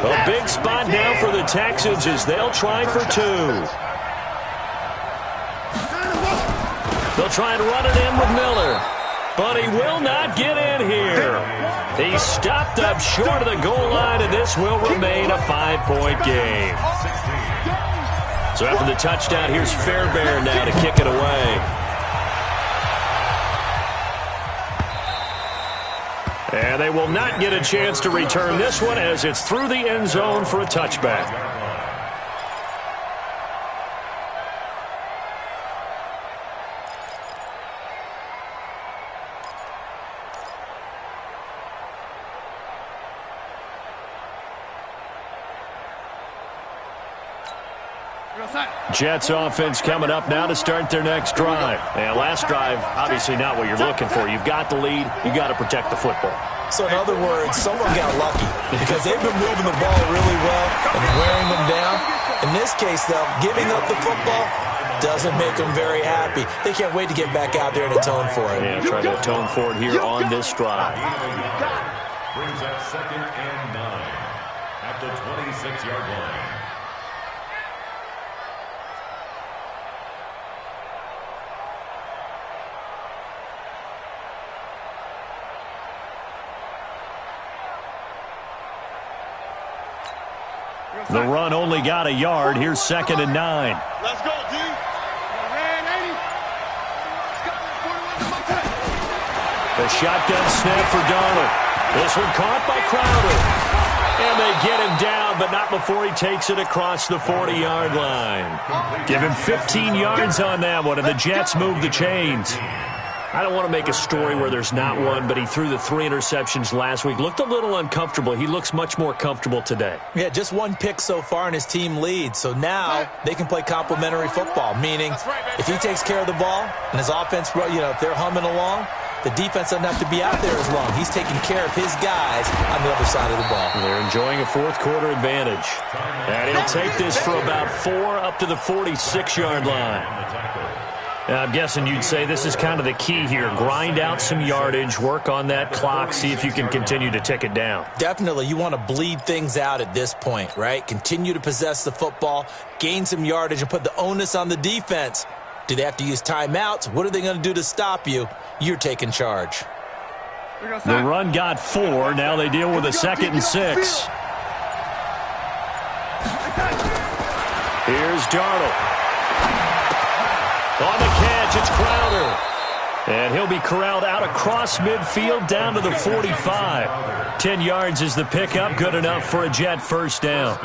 A big spot now for the Texans as they'll try for 2. They'll try and run it in with Miller, but he will not get in here. He's stopped up short of the goal line, and this will remain a 5-point game. So after the touchdown, here's Fairbairn now to kick it away. And they will not get a chance to return this one as it's through the end zone for a touchback. Jets offense coming up now to start their next drive. And last drive, obviously not what you're looking for. You've got the lead. You got to protect the football. So in other words, someone got lucky because they've been moving the ball really well and wearing them down. In this case, though, giving up the football doesn't make them very happy. They can't wait to get back out there and atone for it. Yeah, try to atone for it here on this drive. Brings up 2nd and 9 at the 26-yard line. The run only got a yard. Here's 2nd and 9. Let's go, D. The shotgun snap for Darnold. This one caught by Crowder. And they get him down, but not before he takes it across the 40-yard line. Give him 15 yards on that one, and the Jets move the chains. I don't want to make a story where there's not one, but he threw the 3 interceptions last week. Looked a little uncomfortable. He looks much more comfortable today. Yeah, just 1 pick so far, and his team leads. So now they can play complementary football, meaning if he takes care of the ball and his offense, if they're humming along, the defense doesn't have to be out there as long. He's taking care of his guys on the other side of the ball. They're enjoying a fourth-quarter advantage. And he'll take this for about 4 up to the 46-yard line. I'm guessing you'd say this is kind of the key here. Grind out some yardage, work on that clock, see if you can continue to tick it down. Definitely. You want to bleed things out at this point, right? Continue to possess the football, gain some yardage, and put the onus on the defense. Do they have to use timeouts? What are they going to do to stop you? You're taking charge. The run got 4. Now they deal with a 2nd and 6. Here's Darnold. On the catch, it's Crowder. And he'll be corralled out across midfield down to the 45. 10 yards is the pickup, good enough for a Jet first down.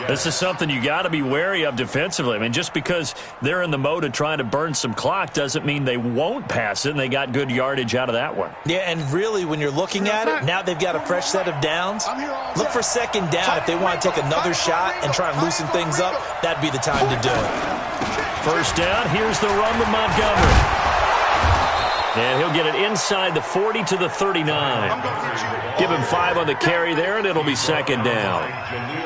This is something you got to be wary of defensively. I mean, just because they're in the mode of trying to burn some clock doesn't mean they won't pass it, and they got good yardage out of that one. Yeah, and really, when you're looking at it, now they've got a fresh set of downs. Look for 2nd down. If they want to take another shot and try and loosen things up, that'd be the time to do it. First down, here's the run with Montgomery. And he'll get it inside the 40 to the 39. Give him 5 on the carry there, and it'll be 2nd down.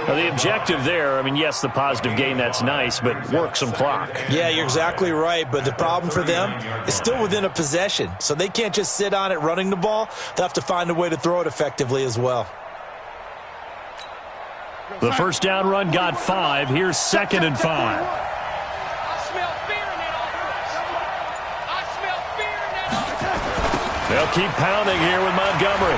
Now, the objective there, I mean, yes, the positive gain, that's nice, but work some clock. Yeah, you're exactly right, but the problem for them is still within a possession, so they can't just sit on it running the ball. They'll have to find a way to throw it effectively as well. The first down run got 5. Here's 2nd and 5. They'll keep pounding here with Montgomery.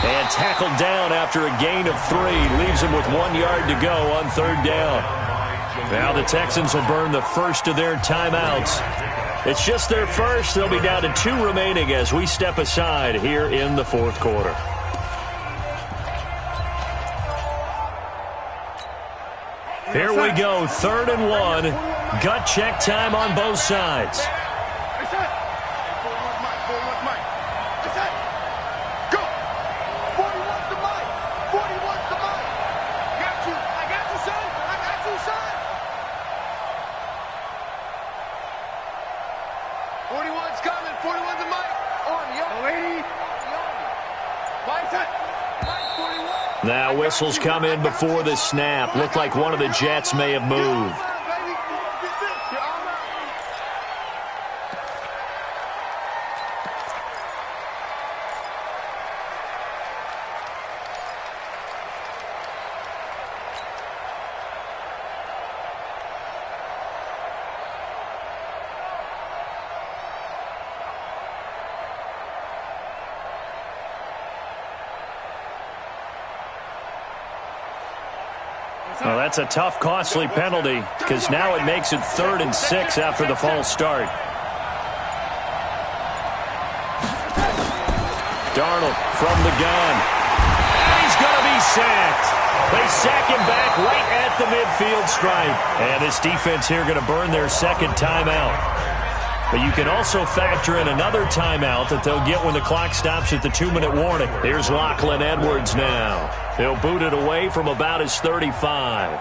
And tackled down after a gain of 3. Leaves him with 1 yard to go on 3rd down. Now the Texans will burn the first of their timeouts. It's just their first. They'll be down to 2 remaining as we step aside here in the 4th quarter. Here we go, 3rd and 1. Gut check time on both sides. Now whistles come in before the snap. Looked like one of the Jets may have moved. Well, that's a tough, costly penalty because now it makes it 3rd and 6 after the false start. Darnold from the gun. He's going to be sacked. They sack him back right at the midfield stripe. And this defense here going to burn their 2nd timeout. But you can also factor in another timeout that they'll get when the clock stops at the 2-minute warning. Here's Lachlan Edwards now. He'll boot it away from about his 35.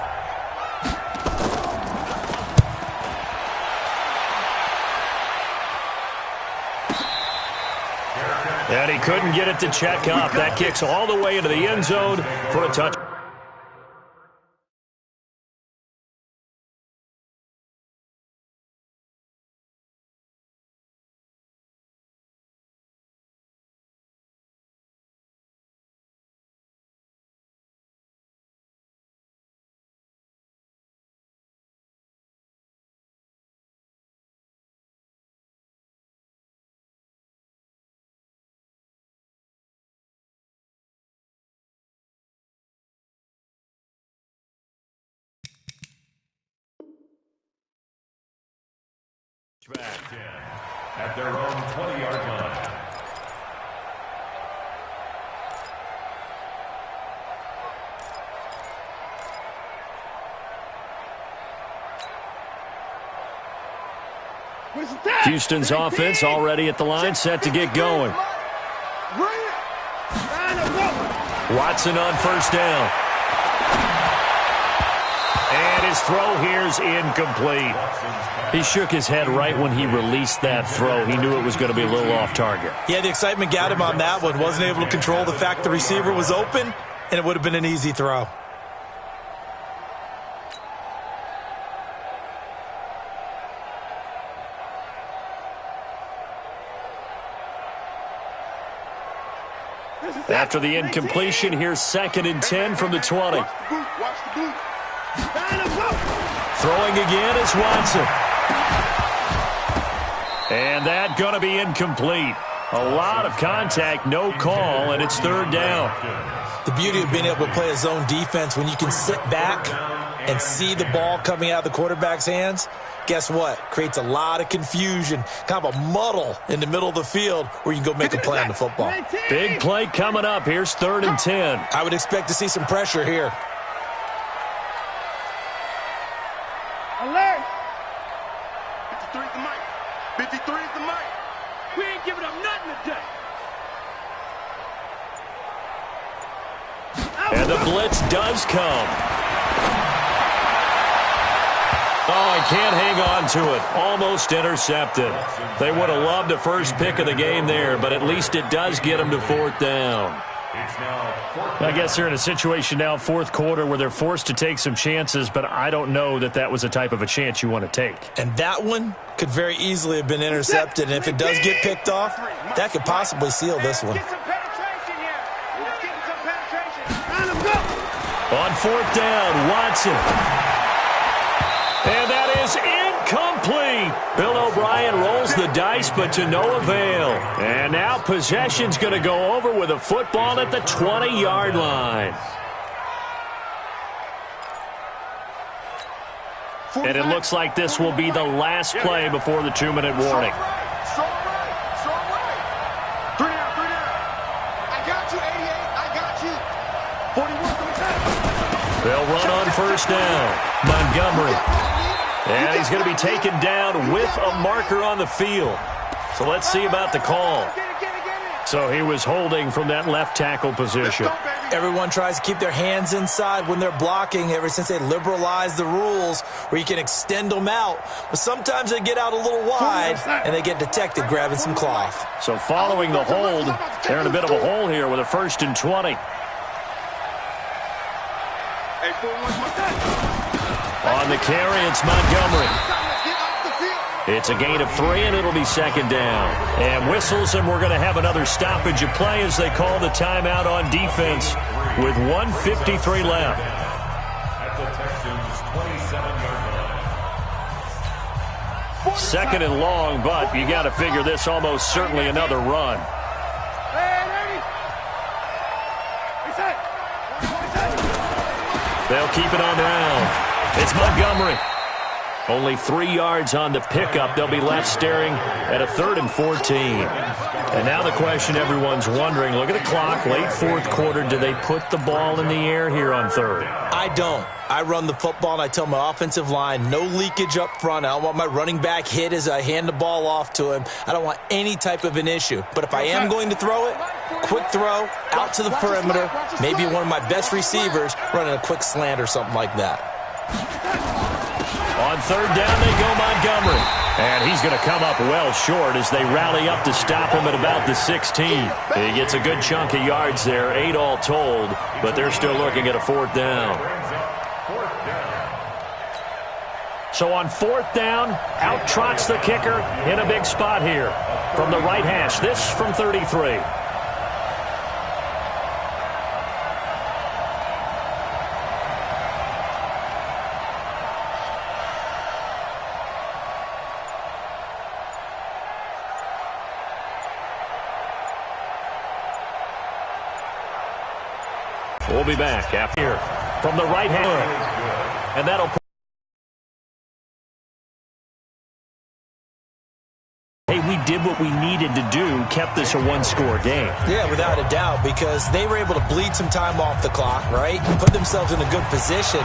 And he couldn't get it to check up. That kicks all the way into the end zone for a touchdown. Back 10 at their own 20-yard line. Houston's offense already at the line, set to get going. Watson on first down. And his throw here's incomplete. He shook his head right when he released that throw. He knew it was going to be a little off target. Yeah, the excitement got him on that one. Wasn't able to control the fact the receiver was open, and it would have been an easy throw. After the incompletion, here's 2nd and 10 from the 20. Throwing again is Watson. And that going to be incomplete. A lot of contact, no call, and it's 3rd down. The beauty of being able to play a zone defense when you can sit back and see the ball coming out of the quarterback's hands, guess what? Creates a lot of confusion, kind of a muddle in the middle of the field where you can go make a play on the football. Big play coming up. Here's 3rd and 10. I would expect to see some pressure here. Alert! 53 is the mic. 53 is the mic. We ain't giving up nothing today. And the blitz does come. Oh, he can't hang on to it. Almost intercepted. They would have loved a first pick of the game there, but at least it does get them to 4th down. I guess they're in a situation now, 4th quarter, where they're forced to take some chances, but I don't know that that was the type of a chance you want to take. And that one could very easily have been intercepted, and if it does get picked off, that could possibly seal this one. On 4th down, Watson. And that is incomplete. Bill O'Brien rolls the dice, but to no avail. And now possession's going to go over with a football at the 20-yard line. And it looks like this will be the last play before the 2-minute warning. They'll run on first down. Montgomery. And he's going to be taken down with a marker on the field. So let's see about the call. So he was holding from that left tackle position. Everyone tries to keep their hands inside when they're blocking ever since they liberalized the rules where you can extend them out. But sometimes they get out a little wide and they get detected grabbing some cloth. So following the hold, they're in a bit of a hole here with a 1st and 20. On the carry, it's Montgomery. It's a gain of 3, and it'll be 2nd down. And whistles, and we're going to have another stoppage of play as they call the timeout on defense with 1:53 left. At the Texans' 27-yard line. 2nd and long, but you got to figure this almost certainly another run. They'll keep it on the ground. It's Montgomery. Only 3 yards on the pickup. They'll be left staring at a 3rd and 14. And now the question everyone's wondering, look at the clock, late 4th quarter, do they put the ball in the air here on 3rd? I don't. I run the football, and I tell my offensive line, no leakage up front. I don't want my running back hit as I hand the ball off to him. I don't want any type of an issue. But if I am going to throw it, quick throw, out to the perimeter, maybe one of my best receivers running a quick slant or something like that. On 3rd down, they go Montgomery. And he's going to come up well short as they rally up to stop him at about the 16. He gets a good chunk of yards there, 8 all told, but they're still looking at a 4th down. So on 4th down, out trots the kicker in a big spot here from the right hash. This from 33. We'll be back after here from the right hand. And that'll put. Hey, we did what we needed to do, kept this a one-score game. Yeah, without a doubt, because they were able to bleed some time off the clock, right? Put themselves in a good position,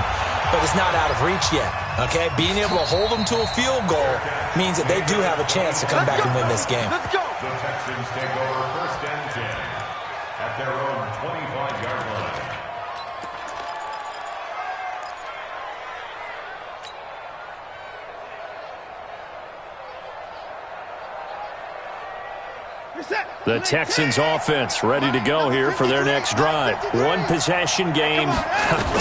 but it's not out of reach yet, okay? Being able to hold them to a field goal means that they do have a chance to come back and win this game. The Texans take over 1st and 10 at their own 25-yard line. The Texans offense ready to go here for their next drive. One possession game.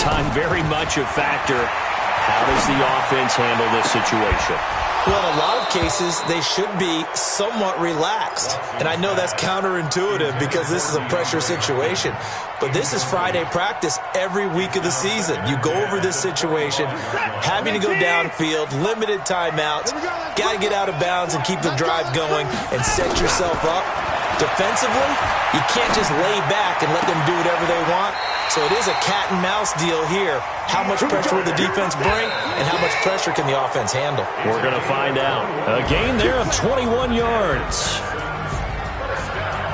Time very much a factor. How does the offense handle this situation? Well, in a lot of cases, they should be somewhat relaxed. And I know that's counterintuitive because this is a pressure situation. But this is Friday practice every week of the season. You go over this situation, having to go downfield, limited timeouts, got to get out of bounds and keep the drive going and set yourself up. Defensively, you can't just lay back and let them do whatever they want. So it is a cat and mouse deal here. How much pressure will the defense bring and how much pressure can the offense handle? We're going to find out. A gain there of 21 yards.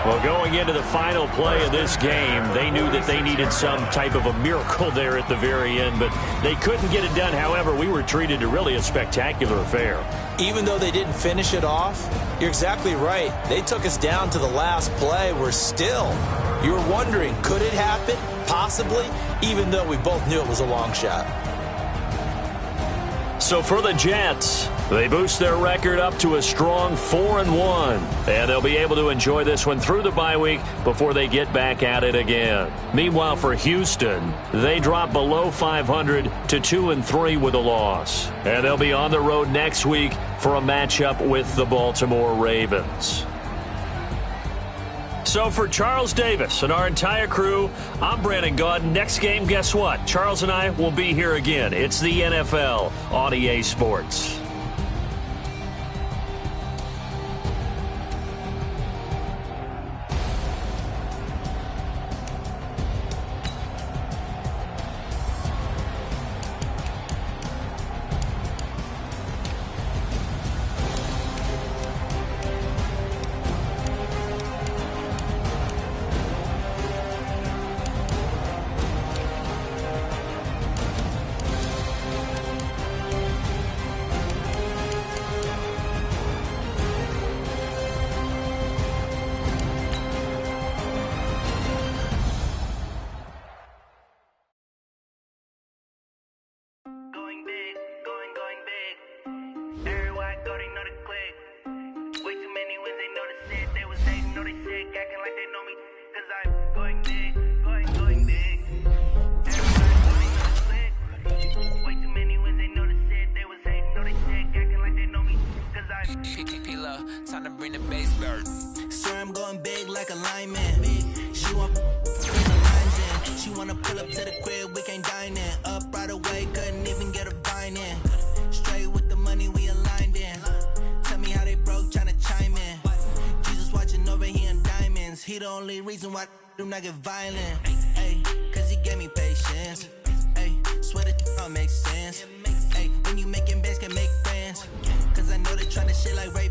Well, going into the final play of this game, they knew that they needed some type of a miracle there at the very end, but they couldn't get it done. However, we were treated to really a spectacular affair. Even though they didn't finish it off, you're exactly right. They took us down to the last play. We're still, you were wondering, could it happen? Possibly, even though we both knew it was a long shot. So for the Jets, they boost their record up to a strong 4-1. And they'll be able to enjoy this one through the bye week before they get back at it again. Meanwhile, for Houston, they drop below 500 to 2-3 with a loss. And they'll be on the road next week for a matchup with the Baltimore Ravens. So for Charles Davis and our entire crew, I'm Brandon Gaud. Next game, guess what? Charles and I will be here again. It's the NFL on EA Sports. Time to bring the bass bird. Sir, I'm going big like a lineman. She want bring the lines in. She wanna pull up to the crib, we can't dine in. Up right away, couldn't even get a vine in. Straight with the money we aligned in. Tell me how they broke, tryna chime in. Jesus watching over here in diamonds. He the only reason why do not get violent. Ay, cause he gave me patience. Ay, swear that don't make sense. Ay, when you making bands can make friends. Cause I know they tryna shit like Ray.